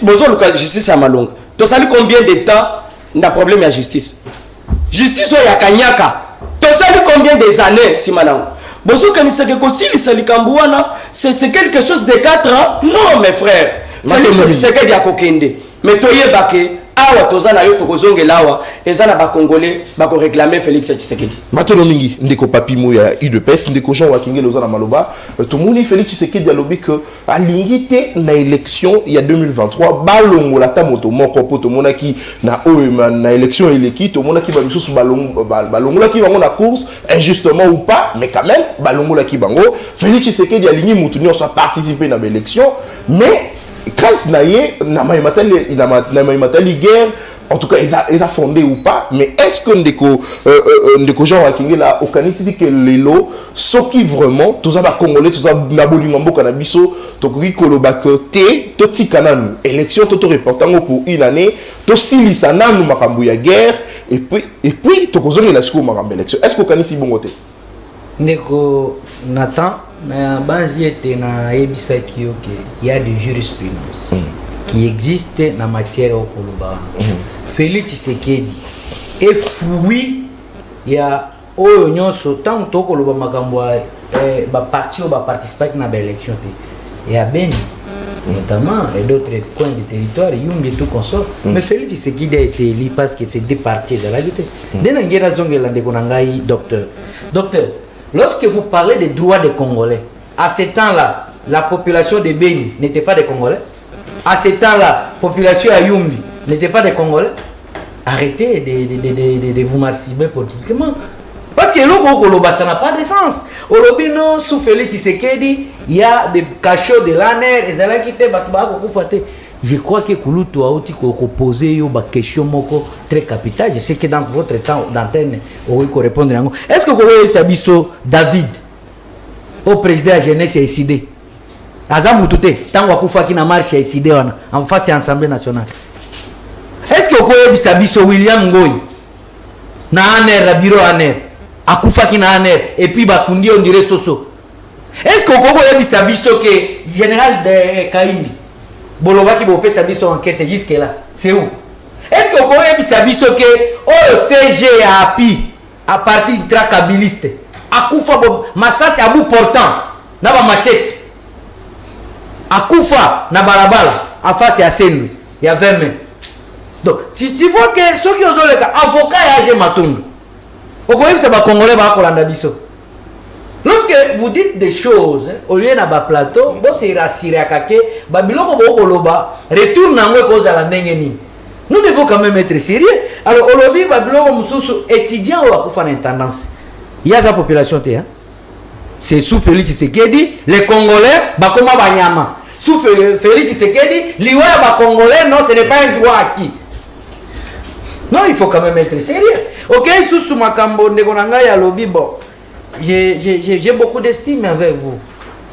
Besoin de justice à Malonga. Tu sais combien de temps on a problème de justice? Justice ou ya kanyaka. Tu sais combien des années si madame. Besoin que c'est que si c'est quelque chose de 4 ans. Non mes frères. C'est que dia kokende. Mais toye bake awa tozana yo tokozonge lawa ezana ba congolais ba ko réclamer Félix Tshisekedi. Maintenant mingi ndeko papimo ya UDPS ndeko Jean Wakingé lozana maloba tout moni Félix Tshisekedi a lobby que alingi te na élection ya 2023 balongo la tamoto moko poto monaki na na élection eleki to monaki ba misusu balongo la ki bango na course injustement ou pas mais quand même balongo la ki bango Félix Tshisekedi alingi mutu nyo sa participer na élection mais quand na maïmatali guerre en tout cas ils a fondé ou pas mais est-ce que ndeko Jean Wakingé là au canisi que lelo soki vraiment tous ça va congolais tous ça na bolingo mboka na biso to koloba que te to tikana nous élection to reportango pour une année to silisa nanu makambu ya guerre et puis to kozonga la siko makambu élection est-ce que canisi bongote ndeko Nathan na banzi était na ebisaki ok il y a des jurisprudences qui existent en matière au Koloba. Félix Tshisekedi est fruit il y a oyo nyonso tant to Koloba makambo ba parti ou ba participer na élection et à Beni notamment et d'autres coins du territoire Yumbi et tout consort mais Félix Tshisekedi a été élu parce que c'est des partis de la vérité dena ngena zongela ndeko nangai docteur. Lorsque vous parlez des droits des Congolais, à ce temps-là, la population de Beni n'était pas des Congolais. À ce temps-là, la population à Yumbi n'était pas des Congolais. Arrêtez de vous marciber politiquement. Parce que l'Okoloba, ça n'a pas de sens. Au Lobino, sous Félix Tshisekedi, il y a des cachots de l'ANR, et ça qui étaient je crois que Kouloutou a aussi posé une question très capitale. Je sais que dans votre temps d'antenne, vous pouvez répondre. Est-ce que vous voyez Sabiso David, au président de la jeunesse, est décidé? Azamoutoute, tant que vous avez marche, est décidé en face de l'Assemblée nationale. Est-ce que vous voyez Sabiso William Ngoy, na ANR, la bureau ANR, à Koufaki na ANR, et puis Bakundi on dirait Soso? Est-ce que vous voyez Sabiso que général de Kaïmi? Bolobaki bopé sabiso enquête jusque là. C'est où? Est-ce que vous connaissez sabiso que oh CG a appui à partir du tracabiliste à Koufa Massas à bout portant na ba machette à Koufa na balabala en face à Sendu il y a 20 mains. Donc tu vois que ceux qui ont le cas avocat et agent matundu. Vous connaissez ça ba congolais ba kolanda biso. Lorsque vous dites des choses, au lieu d'un plateau, vous c'est rassuré à kake, babiloko bokoloba, retourne en moi cause à la nengeni. Nous devons quand même être sérieux. Alors au lobby babiloko mususu étudiant ou akufana une tendance. Il y a sa population hein. C'est sous Félix Tshisekedi, les Congolais bakoma banyama. Sous Félix Tshisekedi, liwa ba Congolais non, ce n'est pas un droit acquis. Non, il faut quand même être sérieux. OK, sous makambo ndekonanga ya lobby bon. J'ai beaucoup d'estime avec vous.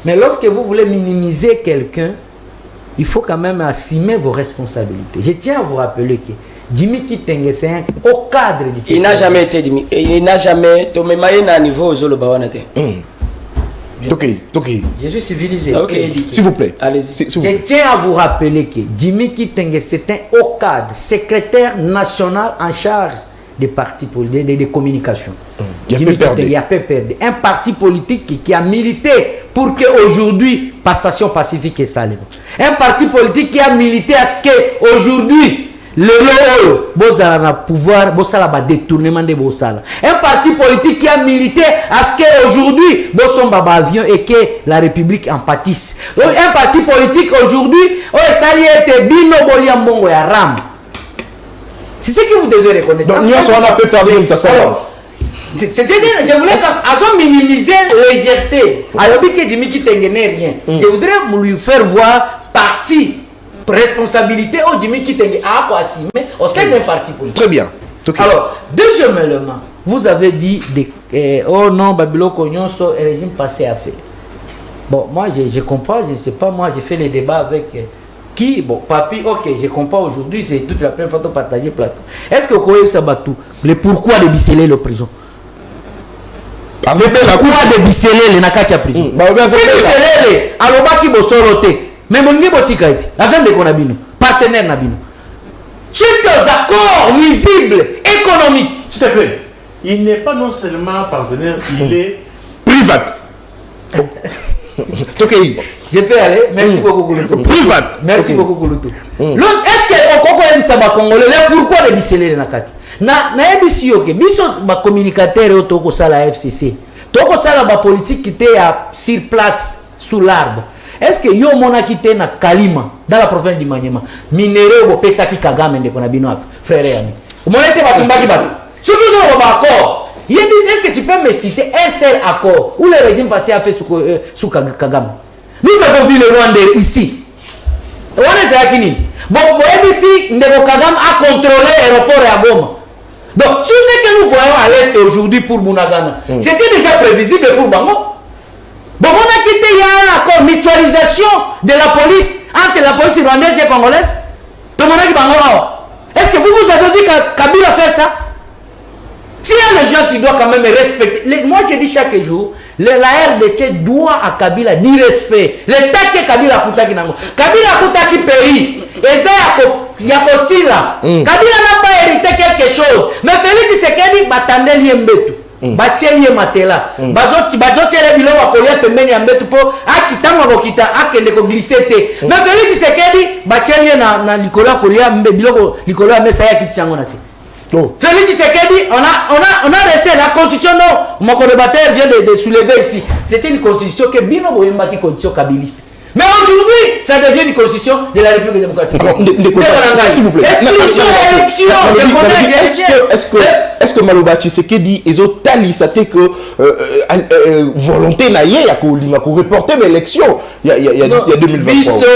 Mais lorsque vous voulez minimiser quelqu'un, il faut quand même assumer vos responsabilités. Je tiens à vous rappeler que Jimmy Kitenge, c'est au cadre du... Il n'a jamais été Jimmy. Il n'a jamais... Tu m'as à niveau aux Olobawanate. Ok. Je suis civilisé. Okay. S'il vous plaît. Allez-y. Je tiens à vous rappeler que Jimmy Kitenge, c'est un haut cadre, secrétaire national en charge des partis politiques, des communications. Il y a PPRD. Un parti politique qui a milité pour pour qu'aujourd'hui, passation pacifique et saline. Un parti politique qui a milité à ce qu'aujourd'hui, le loyo, bozala na pouvoir, bozala ba détournement de bozala. Un parti politique qui a milité à ce qu'aujourd'hui, bosomba ba avion et que la République en pâtisse. Un parti politique aujourd'hui, ça y est, bino boliambongo ya ram. C'est ce que vous devez reconnaître. Donc, nous on a fait ça avec je voulais minimiser légèreté. Alors, rien. Je voudrais lui faire voir partie responsabilité au Jimmy qui a quoi assumer au sein d'un parti politique. Très bien. Okay. Alors, deuxièmement, vous avez dit oh non, Babylone Kognonso, le régime passé à faire. Bon, moi je comprends, je ne sais pas, moi j'ai fait les débats avec qui, bon, papi, ok, je comprends aujourd'hui, c'est toute la première fois de partager plateau. Est-ce que vous connaissez Sabatou, le pourquoi de biceler le prison? Avec pourquoi de biceler le Nakatia prison? C'est biceler, alobaki bosorote. Mais mon niveau tikaiti, agent de Konabino, partenaire Nabino. Sur des accords nuisibles, économiques. S'il te plaît, il n'est pas non seulement partenaire, il est privat. Ok. Je peux aller. Merci beaucoup, Gouloutou. Privat. Merci beaucoup, Gouloutou. Est-ce que au Congo aime Congolais, pourquoi les biceler Nakati? Na ebisi ok, biso ba communicateur au toko sala FCC. Toko sala ba politique qui était sur place sous l'arbre. Est-ce que yo mona quitté na Kalima dans la province du Maniema minéraux au pesa ki Kagame de konabino frère ami. Mona te ba kumbaki ba. Ce qu'ils ont ba accord. Est-ce que tu peux me citer un seul accord où le régime passé a fait sous Kagame? Nous avons vu le Rwanda ici. On est à Kini. Bon, ici, Ndeko Kagame a contrôlé l'aéroport à Goma. Donc, tout ce que nous voyons à l'Est aujourd'hui pour Bunagana, c'était déjà prévisible pour Bango. Bon, on a quitté, il y a un accord, mutualisation de la police entre la police rwandaise et congolaise. Tout le monde a dit Bango. Est-ce que vous avez vu Kabila faire ça? S'il y a des gens qui doivent quand même respecter, moi je dis chaque jour, la RDC doit à Kabila du respect. L'État que Kabila Koutaki Nango. Kabila Koutaki pays. Et ça, il y a aussi là. Kabila n'a pas hérité quelque chose. Mais Félix Tshisekedi batande liembetu. Bateli matela. Bazotele bilo wakolia pembeni ya mbetu po akitanga kokita akende ko glisser. Mais Félix Tshisekedi bateli na likola kolia biloko likola mesa ya kitsango na si. Oh. Félix Tshisekedi, on a laissé la constitution, non, mon collaborateur vient de soulever ici. C'était une constitution que Bino Boyemba qui constitution kabiliste. Mais aujourd'hui, ça devient une constitution de la République démocratique. S'il vous plaît. Est-ce que Maloba Tshisekedi ils ont tali ça que volonté naïe à reporter l'élection il y a 2023.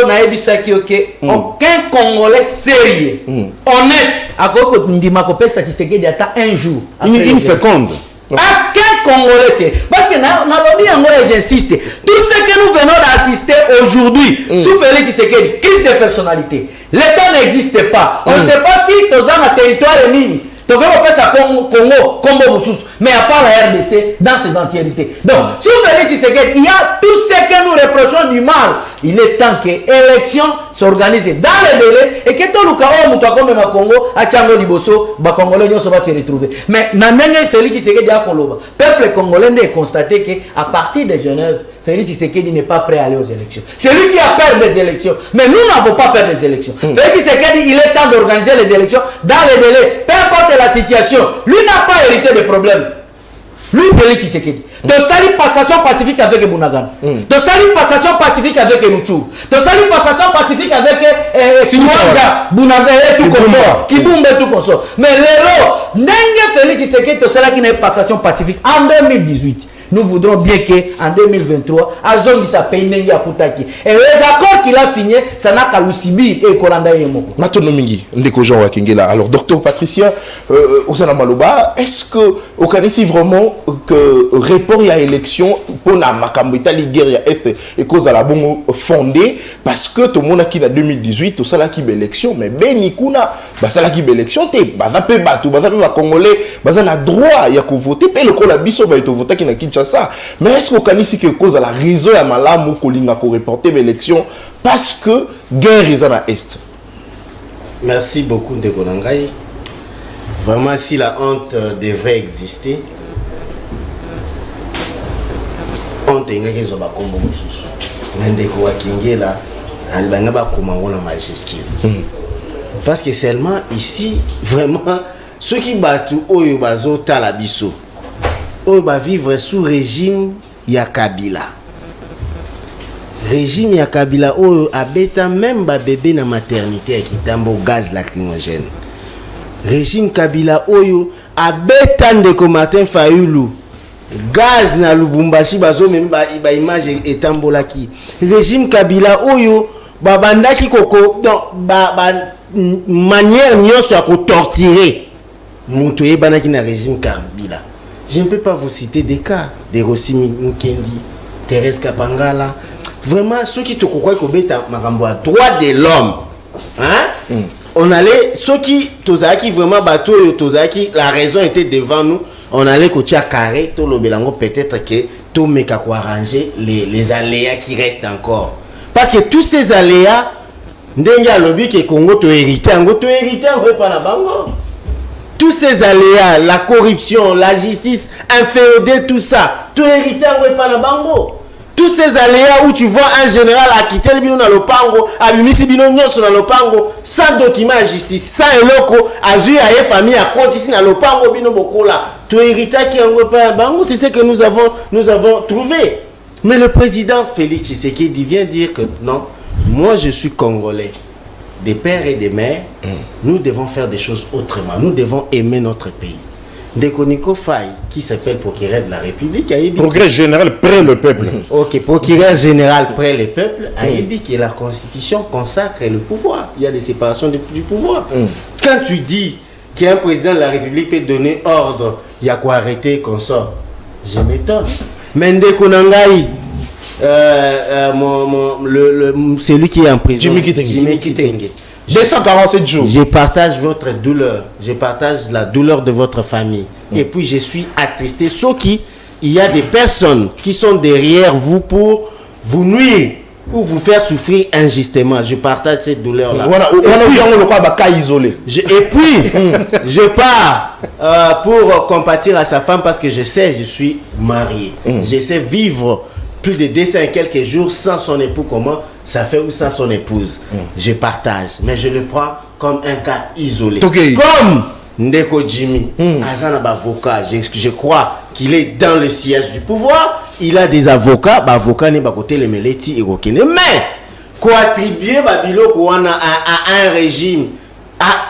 Aucun Congolais sérieux, honnête, à cause de Ndimako Tshisekedi attend un jour. Une seconde. Aucun Congolais sérieux. Parce que j'insiste, tout ce que nous venons d'assister aujourd'hui sous Félix Tshisekedi, crise de personnalité, l'État n'existe pas. On ne sait pas si tu as un territoire ennemi. Congo, mais à part la RDC dans ses entièretés. Donc, sur Félix Tshisekedi, il y a tout ce que nous reprochons du mal. Il est temps que l'élection s'organise dans les délais et que tout le cas, comme au Congo, à Tchango Liboso, les Congolais vont se retrouver. Mais, Félix Tshisekedi a le peuple congolais a constaté qu'à partir de Genève, Félix Tshisekedi n'est pas prêt à aller aux élections. C'est lui qui a peur des élections. Mais nous n'avons pas peur des élections. Félix Tshisekedi, il est temps d'organiser les élections dans les délais. Peu importe la situation. Lui n'a pas hérité de problèmes. Lui, Félix Tshisekedi. Tu salis passation pacifique avec Bunagana. Tu salis passation pacifique avec Ruchou. Tu salis passation pacifique avec Kiwanja, Bunagana et tout consort. Kibumbe et tout consort. Mais l'héros, n'est-ce Félix Tshisekedi, tu salis qui n'est passation pacifique en 2018. Nous voudrons bien qu'en 2023, Azongi sa paye nengi akutaki. Et les accords qu'il a signés, ça n'a qu'à Lusibi et Kolanda Yemoko. Maintenant, Mingi, Ndeko Jean Wakengela. Alors, docteur Patricia, Osana Maloba, est-ce que vous connaissez vraiment que report à l'élection pour la Makambita Ligueria Est et cause à la bongo fondée parce que tout le monde qui en 2018, tout ça là qui élection, mais Benikuna, ça là qui élection, bah ça peut battre, bah ça peut Congolais, bah ça a droit il y a qu'à voter, puis le cola biso va être voté qui n'a Kinshasa. Mais est-ce qu'on connaît si quelque chose à la raison à Malam ou Kolinga pour reporter l'élection parce que guerre est à l'Est? Merci beaucoup de Konangai. Vraiment, si la honte devrait exister, honte ngeke zo bakombo mususu ndeko wakingela albanga bakoma ngona majesté parce que seulement ici vraiment ceux qui battu oyo bazo tala biso oyo ba vivre sous régime ya Kabila régime ya Kabila oyo abeta même ba bébé na maternité ya kitambo gaz lacrymogène régime Kabila oyo abeta ndeko Martin Fayulu gaz na Lubumbashi bazo même ba image etambolaki régime Kabila oyo babandaki koko ba manière nyonso ya ko torturer muto yebanaki na régime Kabila. Je ne peux pas vous citer des cas de Rossi Mukendi, Thérèse Kapangala. Vraiment, ceux qui te croient qu'on met à droit de l'homme, hein? On allait, ceux qui, Tozaki, vraiment, bateau, Tozaki, la raison était devant nous. On allait côté à carré, tout le bélango, peut-être que tout me quoi arranger les aléas qui restent encore. Parce que tous ces aléas, n'denga lobby que Congo te hérité, on veut pas la bango. Tous ces aléas, la corruption, la justice inféodée, tout ça, tout hérité, on veut pas la bango. Tous ces aléas où tu vois un général a quitté le bino dans le pango, a mis bino nyonso dans le pango, sans document à justice, sans eloko, a vu à une famille à compte ici dans le pango bino bokola. Tout hérité qui on veut pas la bango, c'est ce que nous avons trouvé. Mais le président Félix Tshisekedi vient dire que non, moi je suis congolais, des pères et des mères, nous devons faire des choses autrement, nous devons aimer notre pays. Dekoniko Faye, qui s'appelle procureur de la République, a dit Procureur général près le peuple. Ok, procureur général près le peuple, a dit que la Constitution consacre le pouvoir. Il y a des séparations du pouvoir. Quand tu dis qu'un président de la République peut donner ordre, il y a quoi arrêter qu'on sort, je m'étonne. Mende Konangai, celui qui est en prison, Jimmy Kitenge. 247 jours. Je partage votre douleur. Je partage la douleur de votre famille. Et puis je suis attristé. Sauf qu'il y a des personnes qui sont derrière vous pour vous nuire ou vous faire souffrir injustement. Je partage cette douleur-là. Et puis, je pars pour compatir à sa femme parce que je sais, je suis marié. Je sais vivre plus de 200 et quelques jours sans son époux, comment ça fait, ou sans son épouse. Je partage, mais je le prends comme un cas isolé. Comme Ndeko Jimmy, Azan avocat, je crois qu'il est dans le siège du pouvoir. Il a des avocats, avocat n'est pas côté les Meleti et Rokene. Mais, quoi attribuer Babilo à un régime,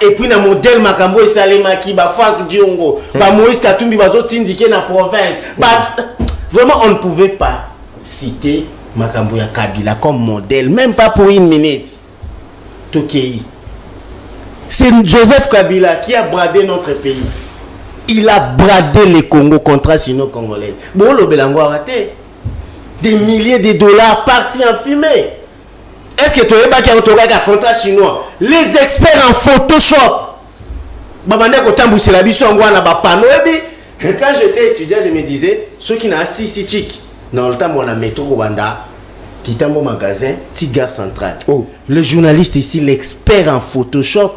et puis le modèle Makambo et Salemaki, Franck Diongo, Moïse Katumbi, Tindike na province. Vraiment, on ne pouvait pas citer Makambo ya Kabila comme modèle, même pas pour une minute. Tokei. C'est Joseph Kabila qui a bradé notre pays. Il a bradé les Congo contre sino-congolais. Bon, le Belango a raté. Des milliers de dollars partis en fumée. Est-ce que tu es battu en contrat chinois? Les experts en Photoshop. Babande Kotambu c'est la biso en Guana Bapano. Quand j'étais étudiant, je me disais, ceux qui n'ont pas si chic, dans le temps, on a métro Rwanda, qui est un bon magasin, Tigard Central. Le journaliste ici, l'expert en Photoshop,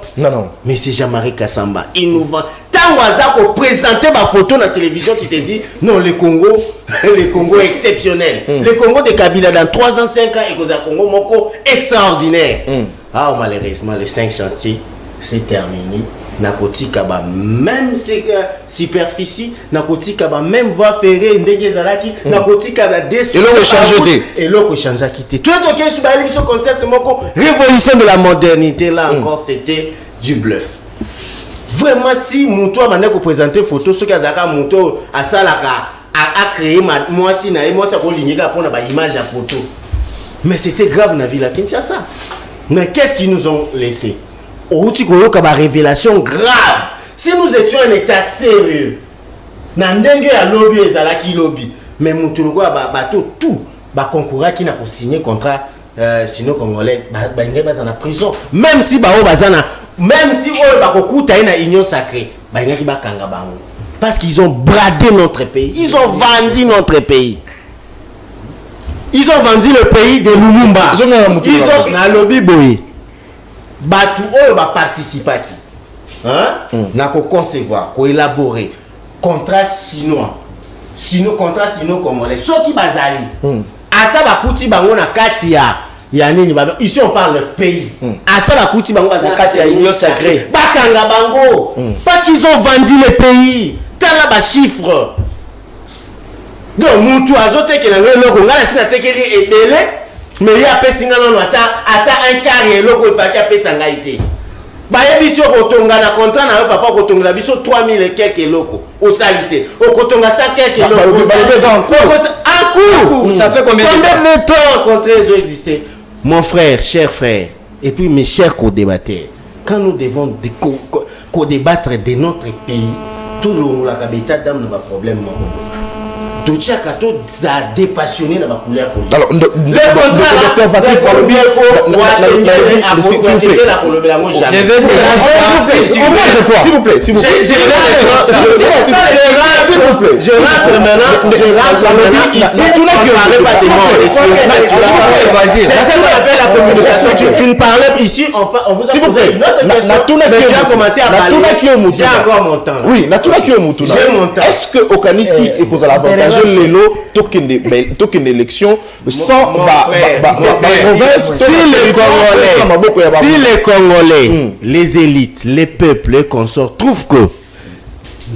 mais c'est Jean-Marie Kassamba. Innovant. Tant qu'on présenter ma photo dans la télévision, tu te dis, non, le Congo est exceptionnel. Le Congo de Kabila, dans 3 ans, 5 ans, et que Congo Moko extraordinaire. Ah, malheureusement, les 5 chantiers, c'est terminé. Nakoti Kaba, même superficie, Nakoti Kaba, même voie ferrée, Ndegezalaki, Nakoti Kaba, et l'autre change à quitter. Tout est ok, sur ce concept, révolution de la modernité, là encore, c'était du bluff. Vraiment, si Mouto a présenté photo, ce qu'il y a Mouto à Salaka a créé, moi, si moi, ça pour l'igner pour une image à photo. Mais c'était grave dans la ville à Kinshasa. Mais qu'est-ce qu'ils nous ont laissé? Une révélation grave. Si nous étions un état sérieux, Nandenge a lobby et Zalaki lobby, mais Moutoulouko a tout, concours qui n'a pas signé contrat sinon congolais, en prison. Même si une union sacrée, parce qu'ils ont bradé notre pays, ils ont vendu notre pays. Ils ont vendu le pays de Lumumba. Ils ont un lobby boy. Batu oyo ba participer qui na ko concevoir, ko élaborer contrat chinois sino contrat sino congolais soki bazali ata bakuti bango na kati ya nini ici on parle de pays ata bakuti bango bazali kati ya union sacrée bakanga bango parce qu'ils ont vendu le pays tala ba chiffre donc mutu azotekela eloko ngala sina tekeli ebele mais ya pesi ngana no ata un quart eloko epaki apesa ngai te bayebi ko tonga na contrat na yo papa ko tonga biso 3000 et quelques eloko au salité au kotonga ça quelques eloko en cours ça fait combien de temps contre les exister mon frère cher frère et puis mes chers co-débatteurs quand nous devons co-débattre de notre pays tout le la kabita dame n'a pas problème tout ça a dépassionné dans ma couleur politique. Alors, le contrat Patrick s'il vous plaît. Je rentre maintenant ici. C'est ça qu'on appelle la communication. Tu ne parlais ici, on vous a posé une autre question. Tu as commencé à parler. J'ai encore mon temps. Oui, j'ai mon temps. Est-ce que au Kanisi il faut l'avantage lelo token d'élection sans si les Congolais, les élites, les peuples, les consorts trouvent que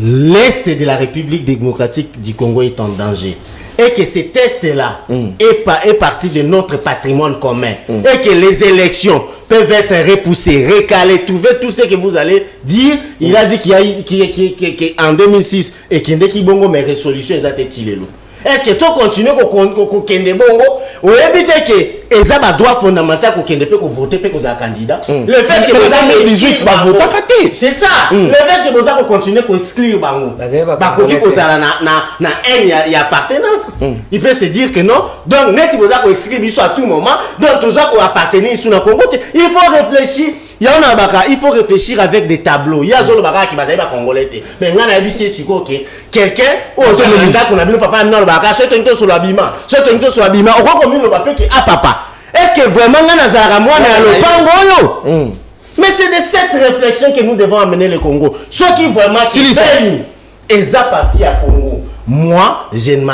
l'Est de la République démocratique du Congo est en danger et que ces tests-là est partie de notre patrimoine commun et que les élections peuvent être repoussées, recalées, trouver tout ce que vous allez dire. Il a dit qu'en 2006 et qu'il y a bongo mes résolutions exactement. Est-ce que tu continues à kende bongo ou éviter que les droits fondamentaux qu'on kende peut voter peut qu'on candidat le fait que vous avez 18 c'est ça le fait que vous avez continué à exclure bango bakoki kozala na haine ya appartenance il peut se dire que non donc net vous avez exclure biso à tout moment donc tous a appartenir sous na Congo il faut réfléchir. Il faut réfléchir avec des tableaux. Il y a zolo baka qui va congolais. Mais on a vu c'est que quelqu'un au Zolanda qu'on a vu le papa non le baka c'est un peu sur l'habillement. C'est un peu sur l'habillement. On voit comme le papa qui a papa. Est-ce que vraiment on a zara moi na le pango? Mais c'est de cette réflexion que nous devons amener le Congo. Ceux qui vraiment qui peignent et ça parti à Congo. Moi, je ne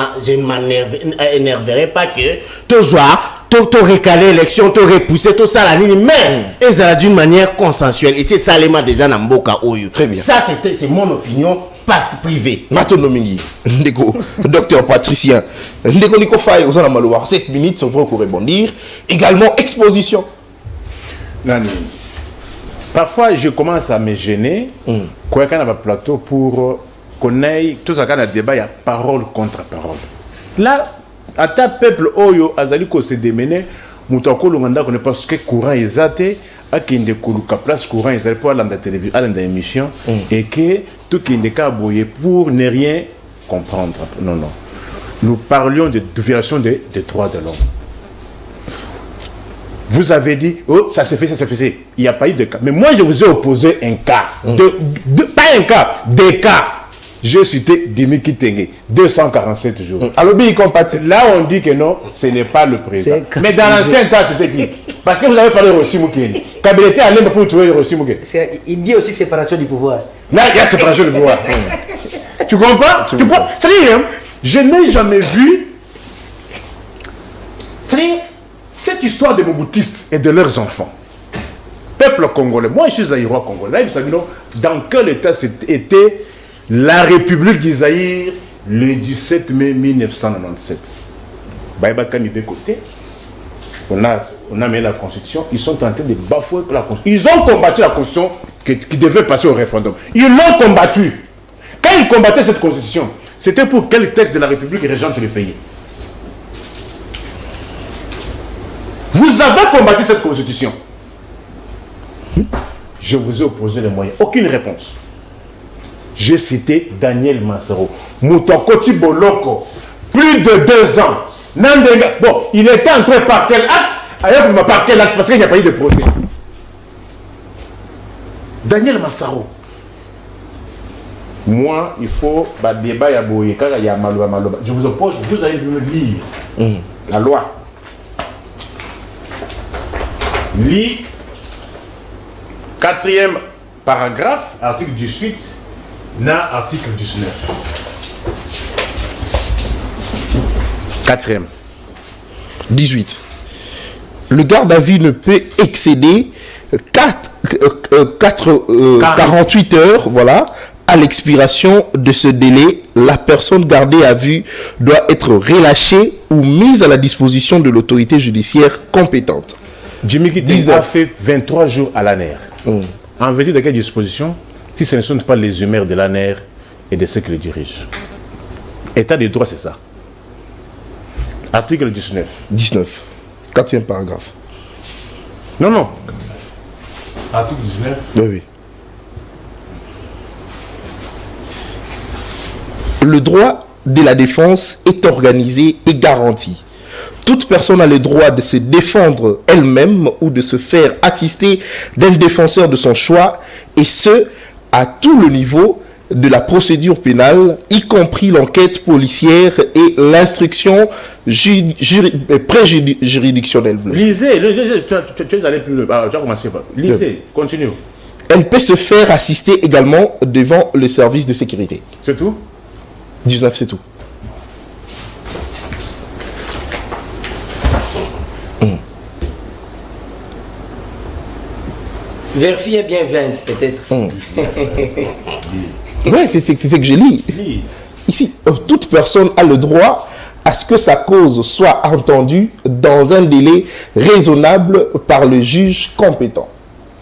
m'énerverai pas que tout soit tout récalé l'élection, tout repoussé, tout ça la ligne, mais ils ont d'une manière consensuelle. Et c'est ça l'élément déjà dans Mboka Oyo. Très bien. Ça c'est mon opinion partie privée. Maintenant Mingi, Ndeko, docteur Patricien, Ndeko Niko Faye, aux en Malouar, 7 minutes sont pour rebondir. Également exposition. Nani. Parfois je commence à me gêner quand on a un plateau pour qu'on ait tout ça quand a débat, il y a parole contre parole. Là, à ta peuple oyo azali ko se démener mutako longanda connaît pas ce que courant exaté à qui ne koluka place courant exaté pour la télévision à la émission et que tout qui ne ka boyer pour ne rien comprendre. Non. Nous parlions de violation des droits de l'homme. Vous avez dit, oh, ça s'est fait. Il n'y a pas eu de cas. Mais moi, je vous ai opposé un cas. Pas un cas, des cas. J'ai cité Dimi Kitenge, 247 jours. Là, on dit que non, ce n'est pas le président. Mais dans l'ancien temps, c'était qui? Parce que vous avez parlé de Rossi Moukeni. Kabila était allé pour trouver Rossi Moukeni. Il dit aussi séparation du pouvoir. Là, il y a séparation du pouvoir. Tu comprends? C'est-à-dire, je n'ai jamais vu. C'est-à-dire, cette histoire des Mobutistes et de leurs enfants. Peuple congolais, moi je suis zaïrois congolais, dans quel état était la République du Zaïre le 17 mai 1997? On a mis la Constitution, ils sont en train de bafouer la Constitution. Ils ont combattu la Constitution qui devait passer au référendum. Ils l'ont combattu. Quand ils combattaient cette Constitution, c'était pour quel texte de la République régente le pays? Vous avez combattu cette Constitution. Je vous ai opposé les moyens. Aucune réponse. J'ai cité Daniel Massaro. Moutokoti Boloko. Plus de 2 ans. Nandenga. Bon, il était entré par quel acte? Ailleurs, par quel acte? Parce qu'il n'y a pas eu de procès. Daniel Massaro. Moi, il faut débat ya boye. Quand il y a maloba. Je vous oppose, vous allez me lire la loi. Lis 4e paragraphe, article 18, na article 19. Quatrième. 18. Le garde à vue ne peut excéder 48 heures, voilà. À l'expiration de ce délai, la personne gardée à vue doit être relâchée ou mise à la disposition de l'autorité judiciaire compétente. Jimmy Kitenge a fait 23 jours à l'ANER. En vertu de quelle disposition? Si ce ne sont pas les humeurs de l'ANER et de ceux qui le dirigent. État de droit, c'est ça. Article 19. 19. 4e paragraphe. Non. Article 19. Oui, oui. Le droit de la défense est organisé et garanti. Toute personne a le droit de se défendre elle-même ou de se faire assister d'un défenseur de son choix, et ce, à tout le niveau de la procédure pénale, y compris l'enquête policière et l'instruction pré-juridictionnelle. Lisez, tu es allé plus loin. Tu as commencé par. Lisez, continue. Elle peut se faire assister également devant le service de sécurité. C'est tout? 19, c'est tout. Vérifiez bien 20, peut-être. Ouais, c'est ce que j'ai lu. Ici, toute personne a le droit à ce que sa cause soit entendue dans un délai raisonnable par le juge compétent.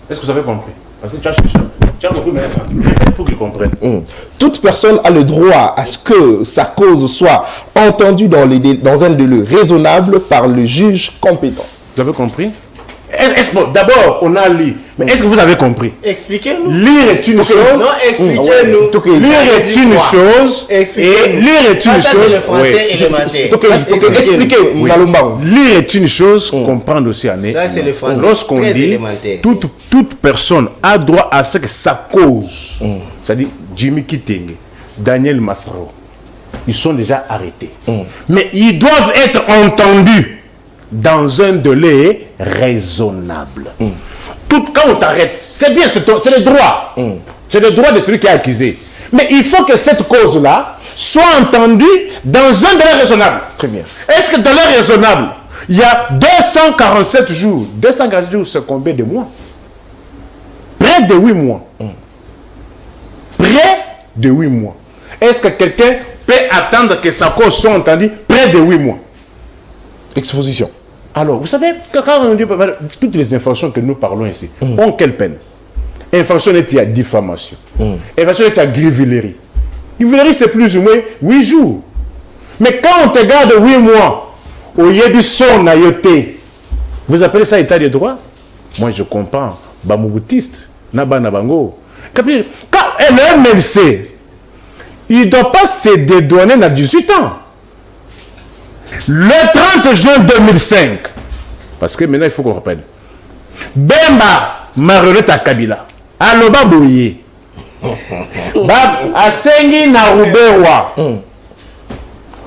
Est-ce que vous avez compris? Parce que tu as cherché. Tu as compris, mais pour qu'ils comprennent. Toute personne a le droit à ce que sa cause soit entendue dans un délai raisonnable par le juge compétent. Vous avez compris? D'abord, on a lu. Mais est-ce que vous avez compris? Expliquez-nous. Lire est une chose. Non, expliquez-nous. Lire est une chose. Et lire est une Ça, chose. c'est le français élémentaire. Expliquez, Malumba. Lire est une chose, comprendre aussi en est. Ça, c'est le français Lorsqu'on très dit élémentaire. toute personne a droit à ce que sa cause, c'est-à-dire Jimmy Kitenge, Daniel Massaro, ils sont déjà arrêtés. Mais ils doivent être entendus dans un délai raisonnable. Quand on t'arrête, c'est bien, c'est le droit. C'est le droit de celui qui est accusé. Mais il faut que cette cause-là soit entendue dans un délai raisonnable. Très bien. Est-ce que délai raisonnable, il y a 247 jours. 247 jours, c'est combien de mois? Près de 8 mois. Près de 8 mois. Est-ce que quelqu'un peut attendre que sa cause soit entendue près de 8 mois? Exposition. Alors, vous savez, quand on dit toutes les infractions que nous parlons ici, ont quelle peine? Infraction est à diffamation. Infraction est à grivilerie. Grivilerie, c'est plus ou moins 8 jours. Mais quand on te garde 8 mois, au lieu du son à yoté, vous appelez ça état de droit? Moi, je comprends. Bamoubutiste, Naba Nabango. Quand le MLC, il ne doit pas se dédouaner à 18 ans. Le 30 juin 2005, parce que maintenant il faut qu'on reprenne, Bemba marionnette à Kabila, Aloba Bouye, Asengi na Rouberwa,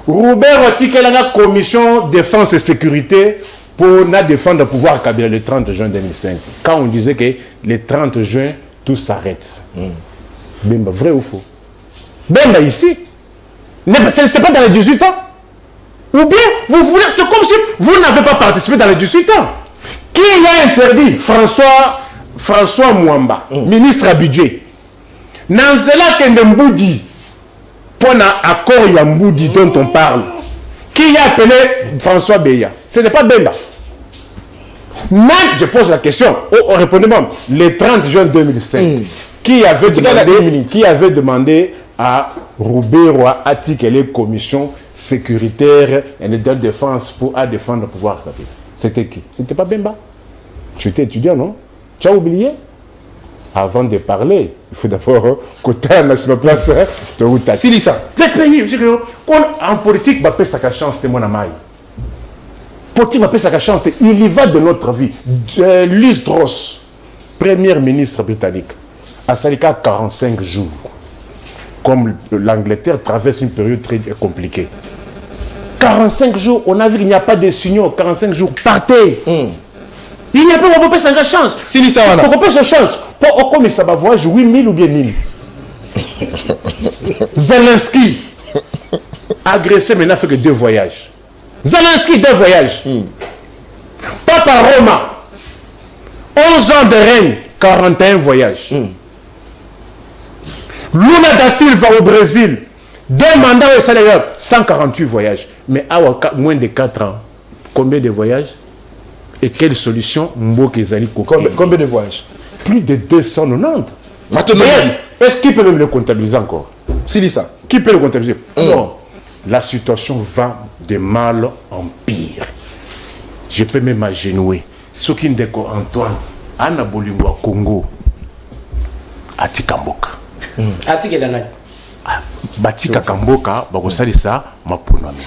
Rouberwa tikelanga commission défense et sécurité pour défendre le pouvoir Kabila le 30 juin 2005. Quand on disait que le 30 juin, tout s'arrête. Bemba, vrai ou faux? Bemba ici, ce n'était pas dans les 18 ans. Ou bien, vous voulez, c'est comme si vous n'avez pas participé dans les 18 ans. Qui a interdit? François Mwamba, ministre à budget. Nanzela Kendemboudi, pour l'accord Yamboudi dont on parle. Qui a appelé François Beya? Ce n'est pas Bemba. Même, je pose la question, répondez-moi, le 30 juin 2005, qui avait demandé à Rouberwa Atikele commission sécuritaire et de défense pour défendre le pouvoir. C'était qui? C'était pas Bemba. Tu étais étudiant, non? Tu as oublié? Avant de parler, il faut d'abord que tu aies sur la place. Si ça. Les pays, en politique, on sa chance de mon amai. Politique, on sa chance. Il y va de notre vie. Liz Truss, première ministre britannique, à Salika 45 jours. Comme l'Angleterre traverse une période très compliquée. 45 jours, on a vu qu'il n'y a pas de signaux. 45 jours, partez. Il n'y a pas de sa chance. Si ça va. Pour sa chance. Pour comme ça va voyage 8000 ou bien 1000. Zelensky, agressé maintenant fait que 2 voyages. Zelensky 2 voyages. Papa Roma 11 ans de règne, 41 voyages. Lula da Silva au Brésil 2 mandats au Sénégal, 148 voyages. Mais à moins de 4 ans, combien de voyages? Et quelle solution? Combien de voyages? Plus de 290. Maintenant, est-ce qu'il peut même le comptabiliser encore? c'est ça. Qui peut le comptabiliser? Non. La situation va de mal en pire. Je peux même m'agenouiller. Ce qui est Antoine, Anna Bolingwa Congo, Atika Mboka. Atika Danai. Batika Kamboka, Bagosali ça, ma pounami.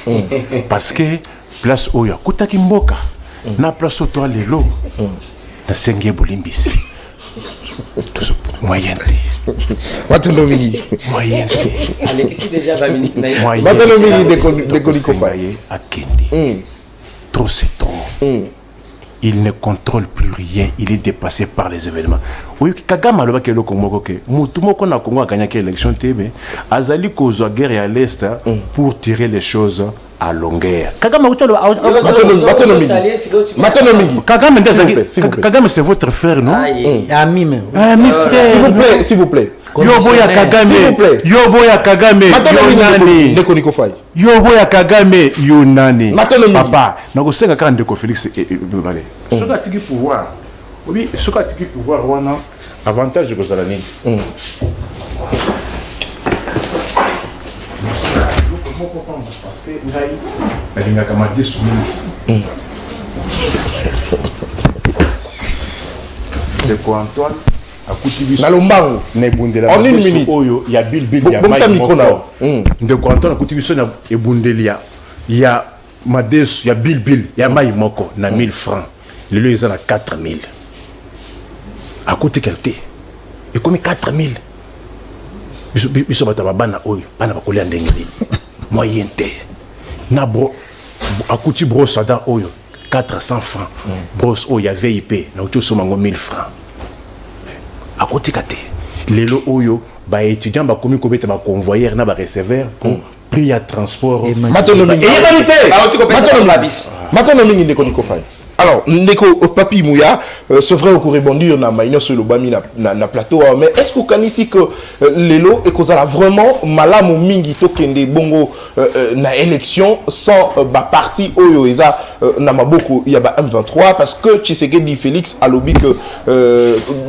Parce que place Oya, Kutaki Mboka, na place Otoa Lelo, na Senge Bolimbisi. Moyen. Maintenant, Migi. Moyen. Ici déjà 20 minutes. Maintenant, Migi, de Kolikofaye. À Kendi. Trop c'est trop. Il ne contrôle plus rien, il est dépassé par les événements. Oui, Kagame a dit que Congo, tout le monde a Congo a gagné l'élection, Azali Kozo guerre à l'Est pour tirer les choses à longueur. Kagame Kagame c'est votre frère, non? Ami même. Ami frère. S'il vous plaît. Yoboya Kagame, Yoboya Kagame, Yonani. Yoboya Kagame, Yonani. Papa, nous sommes quand de Félix et Balé. Ce qui a été pouvoir, oui, ce qui a été pouvoir, on a avantage de Gozalani. Parce que il y a des sous. De quoi Antoine? En une minute. Il y a Bill, il y a de quoi Antoine il y a Mades, il y a Bill, il y a Maï Moko, na 1000 francs. Le lieu, ils ont 4000. À côté qualité. Et comme 4000. Ils sont bana oyo, bana bakoli andengeli. Moyen te. Na bro, à côté brosse dans oyo, 400 francs. Brosse oyo, il y a VIP, na autour somango 1000 francs. À côté kate. Lelo oyo, ba étudiant ba komi kobeta ba convoyeur na ba receveur pour prix à transport. Maintenant, alors, Ndeko Papi Mouya, c'est vrai qu'on rebondir na maïno sur le bami na plateau, mais est-ce qu'on can ici que l'élo et qu'on a vraiment malamu mingi tokende bongo na élection sans ba parti oyo eza na maboko ya ba M23 parce que Tshisekedi Félix a lobby que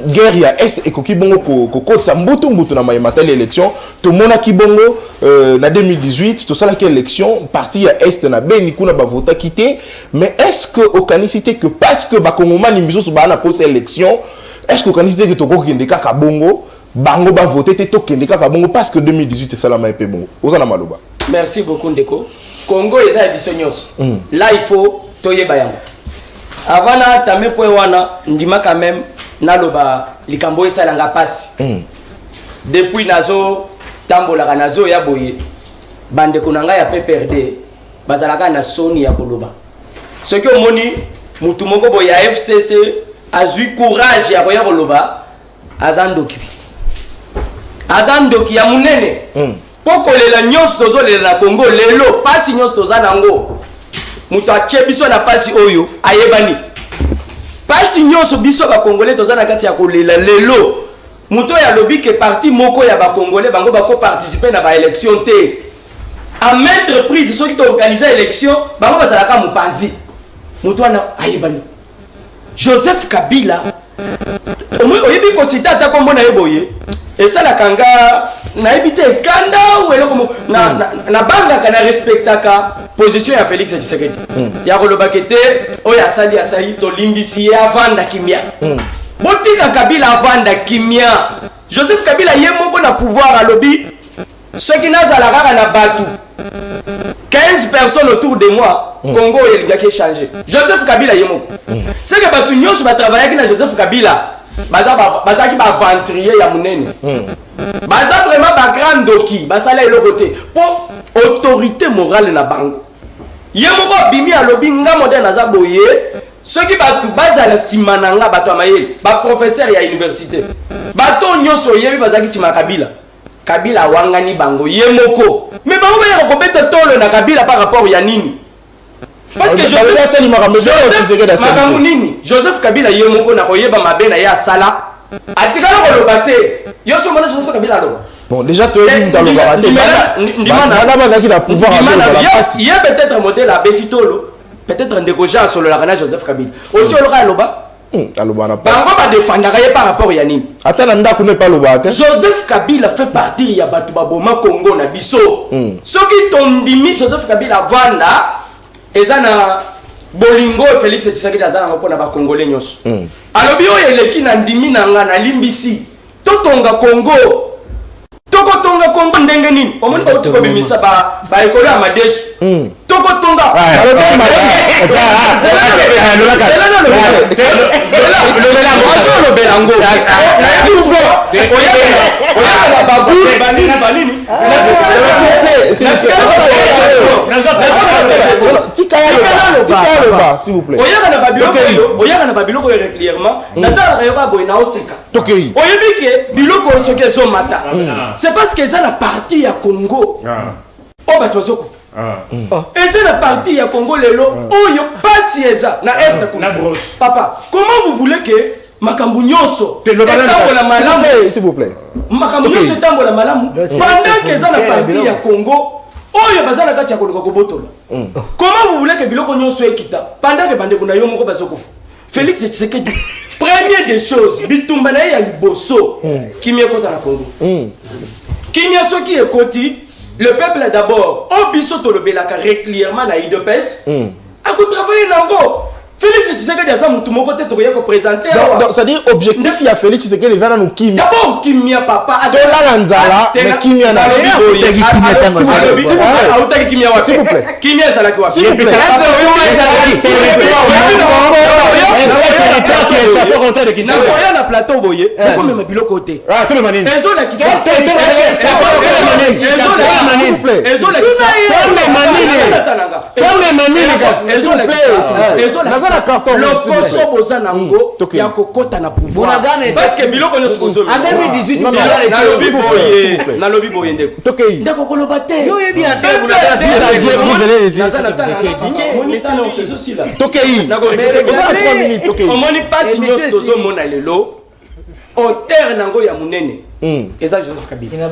guerre ya est et koki bongo ko tsa mbutu na maïmata l'élection to mona ki bongo na 2018 to sala ki élection parti ya est na beni kuna ba vota quitté mais est-ce que au canicité que parce que ba kongomani miso so ba na pose élection est-ce que au canicité que to ko kende kaka bongo bango ba voter te to kende kaka bongo parce que 2018 sala ma epé bongo ozana maloba. Merci beaucoup Ndeko. Congo eza biso nyonso. Là il faut toyeba yango. Avant na tamé po wana ndima quand même na loba likambo esala nga pasi. Depuis nazo tambola nazo ya boye bande konanga ya PPRD bazalaka na soni ya koloba. Ce que moni mutu moko boya FCC azui courage ya boya koloba azandoki ya munene poko lela nyonso tozolela na Congo lelo pasi nyonso tozanango mutu ache biso na pasi oyo ayebani pasi nyonso biso ba congolais tozana kati ya kolela lelo muto ya lobby ke parti moko ya ba congolais bango bako participer na ba élection te à maintes reprises ceux qui ont organisé l'élection bango bazalaka mupanzi muto na ayebani Joseph Kabila oyebi ko citer ta kombo na yeboye et ça la kanga na ebité kanda ou eloko na banga kana respectaka position ya Félix Tshisekedi ya kolobakete oya asali to limbisi ya vanda kimia botika Kabila vanda kimia Joseph Kabila yemoko na pouvoir à lobby ceux qui n'azalaka na batu 15 personnes autour de moi Congo il y a qui changer Joseph Kabila yemoko c'est que batu nyonso ba travailler na Joseph Kabila baza ki ba ventrier ya munene baza vraiment ba grand doki basala eloko te pour autorité morale na bango yemoko bimi a lobby nga moderne aza boye ceux qui batu bazala simananga bato amayeli ba professeur ya université bato nyonso yebi bazaki sima Kabila wangani bango yemoko mais bango ya ko beta tolo na Kabila par rapport ya nini parce que Joseph Kabila ye moko na koyeba mabe na ya sala atikala koloba te yo so mona Joseph Kabila lo bon déjà tu es dans le baraté ndimana qui a pouvoir il y a peut-être modèle à Betitolo peut-être ndeko ja solo la kana Joseph Kabila aussi oloka loba aloba na pas ba défendre par rapport ya nini atana ndako ne pas loba te Joseph Kabila fait partie ya batu baboma Congo na biso soki tondimi Joseph Kabila vanda ezana bolingo Félix Tshisekedi azana ngopona ba congolais nyos alobi oyo eleki na ndimi na nga na limbisi totonga Congo tokotonga Congo ndenge nini omoni ba utiko bimisa ba ekolo ya madesu tokotonga s'il vous plaît oyaga na babiloko régulièrement natala kayoka boye na oseka oyebi ke biloko soki ezomata c'est parce que eza na partie ya Congo o bato bazokufa eza na partie ya Congo lelo oyo pasi eza na est papa comment vous voulez que makambu nyonso etambola malamu s'il vous plaît makambu nyonso etambola malamu pendant que eza na partie ya Congo oyo baza na kati ya koluka kobotola comment vous voulez que biloko nyonso ekita pendant que bandeko na yo moko bazokufa Félix Tshisekedi première des choses bitumba na ye ya liboso kimia ekota na Congo kimia soki ekoti le peuple d'abord au biso tolobelaka régulièrement na IDPS a travailler nango Félix Tshisekedi aza mutu moko te tokoya ko présenter donc c'est à dire objectif il y a Félix Tshisekedi vana no kimia d'abord kimia papa tola nzala mais kimia na autaki kimia wapi s'il vous plaît kimia ezalaki wapi nakoya na plateau boye okomema biloko te ezolakisa lokoso boza nango ya kokota na pouvoir parce que biloko nyonso kozomela nalobi boye ndeko koloba te omoni pasi nyonso tozomona lelo auteur nango ya munene eza Joseph Kabila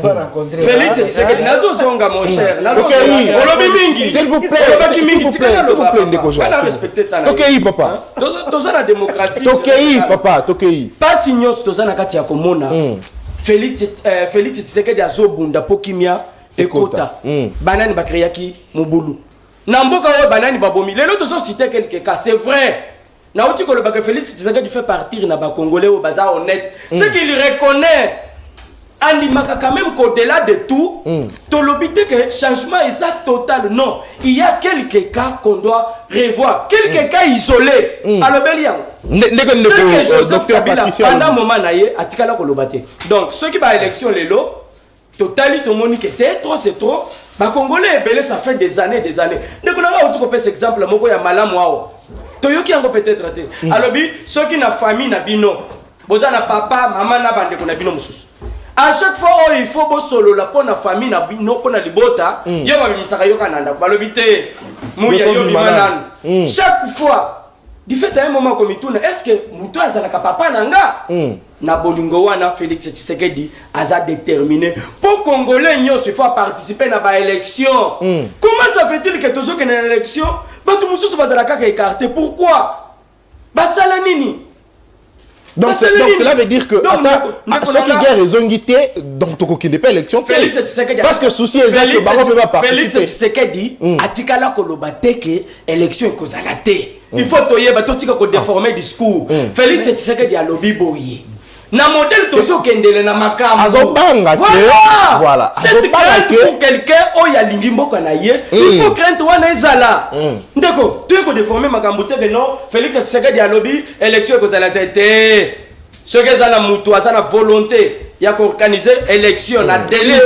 Félix Tshisekedi nazozonga mon cher olobi mingi s'il vous plaît olobaki mingi tikana ndeko jo kana respecter tana tokei papa toza na démocratie tokei papa tokei pasi nyonso toza na kati ya komona Félix Tshisekedi azobunda pokimia ekota banani bakreaki mobulu na mboka oyo banani babomi lelo tozosite quelque cas c'est vrai na uti kolobaka Félix Tshisekedi fait partir na ba congolais au bazar honnête ce qu'il reconnaît Andimaka quand même qu'au-delà de tout tolobite que changement est total non il y a quelques cas qu'on doit revoir quelques cas isolés alors Belian pendant moment naie atikala kolobate donc ceux qui ba élection lelo totali to monique était trop c'est trop ba congolais belé ça fait des années ndeko na ba uti ko pese exemple moko ya malamu wao toyoki yango peut-être te alobi ceux qui na famille na bino boza na papa maman na bande ko na bino mususu à chaque fois oh, il faut bo solo la pour na famille na bino pour na libota yo ba bimisaka yo kananda balobi te muya yo bimanan chaque fois du fait à un moment comme ituna est-ce que muto azalaka papa nanga na bolingo wana Félix Tshisekedi aza déterminé pour congolais nyos il faut participer na ba élection comment ça fait-il que tozo que na élection bato mususu bazalaka ka écarté pourquoi basala nini donc cela veut dire que ceux qui gagnent raison guité donc toko qui n'est pas élection Félix Tshisekedi parce que souci est que bango peut pas participer Félix Tshisekedi atikala koloba te que élection kozala te il faut toyeba totika ko déformer discours Félix Tshisekedi a lobby boye na modèle tozo kendele na makambo azobanga voilà c'est crainte pour quelqu'un oya lingi mboka na ye il faut crainte wana ezala ndeko tu ko déformer makambo te non Félix Tshisekedi a lobby élection kozala te ce que ezala mutu azana volonté ya ko organiser élection na délai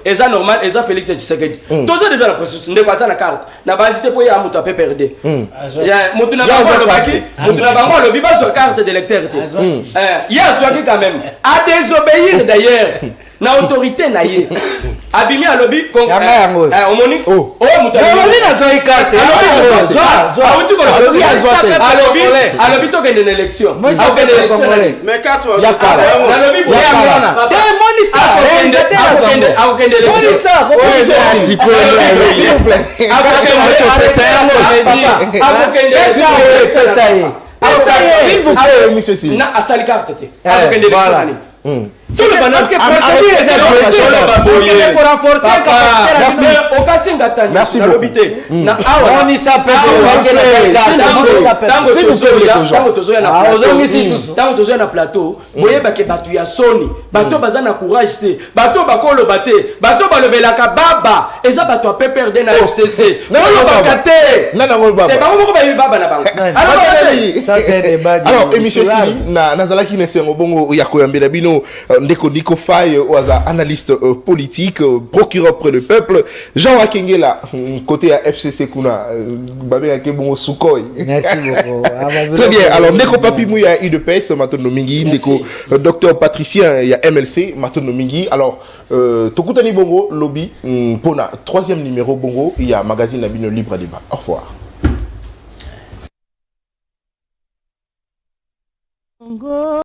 eza normal eza Félix Tshisekedi tozo déjà la processus ndeko azana carte na basité po ya mutu a pe perdre ya mutu na bango baki mutu na bango lobby ba sur carte d'électeur te ya soit quand même à désobéir d'ailleurs na autorité na ye abimi alobi Yanga yango. omoni Oh. mutu olobi nazwaki karte alobi tokende na élection Moi, akokende ça, élection Congolais. Mais quatre nalobi akokende S'il vous plaît. S'il vous plaît, monsieur Sili. na asali carte te akokende élection voilà. nani okasinga tani Merci nalobi te na awa ntango tozoya na plateau boyebake bato ya soni bato baza na courage te bato bakoloba te bato balobelaka baba eza bato ya PPRD na FCC olobaka te bango moko bayebi baba na bango Alors, monsieur Sili, nazalaki nesengo bongo ya koyambela bino ndeko Nico Faye oaza analyste politique, procureur près le peuple. Jean Akengela côté à FCC kuna babé ke bongo Sukoy. Merci beaucoup. Très bien. Alors ndeko Papi Mouya IDPS matono mingi, ndeko docteur Patricien ya MLC matono mingi. Alors tokutani bongo lobby pona troisième numéro bongo il y a magazine la bino libre débat. Au revoir.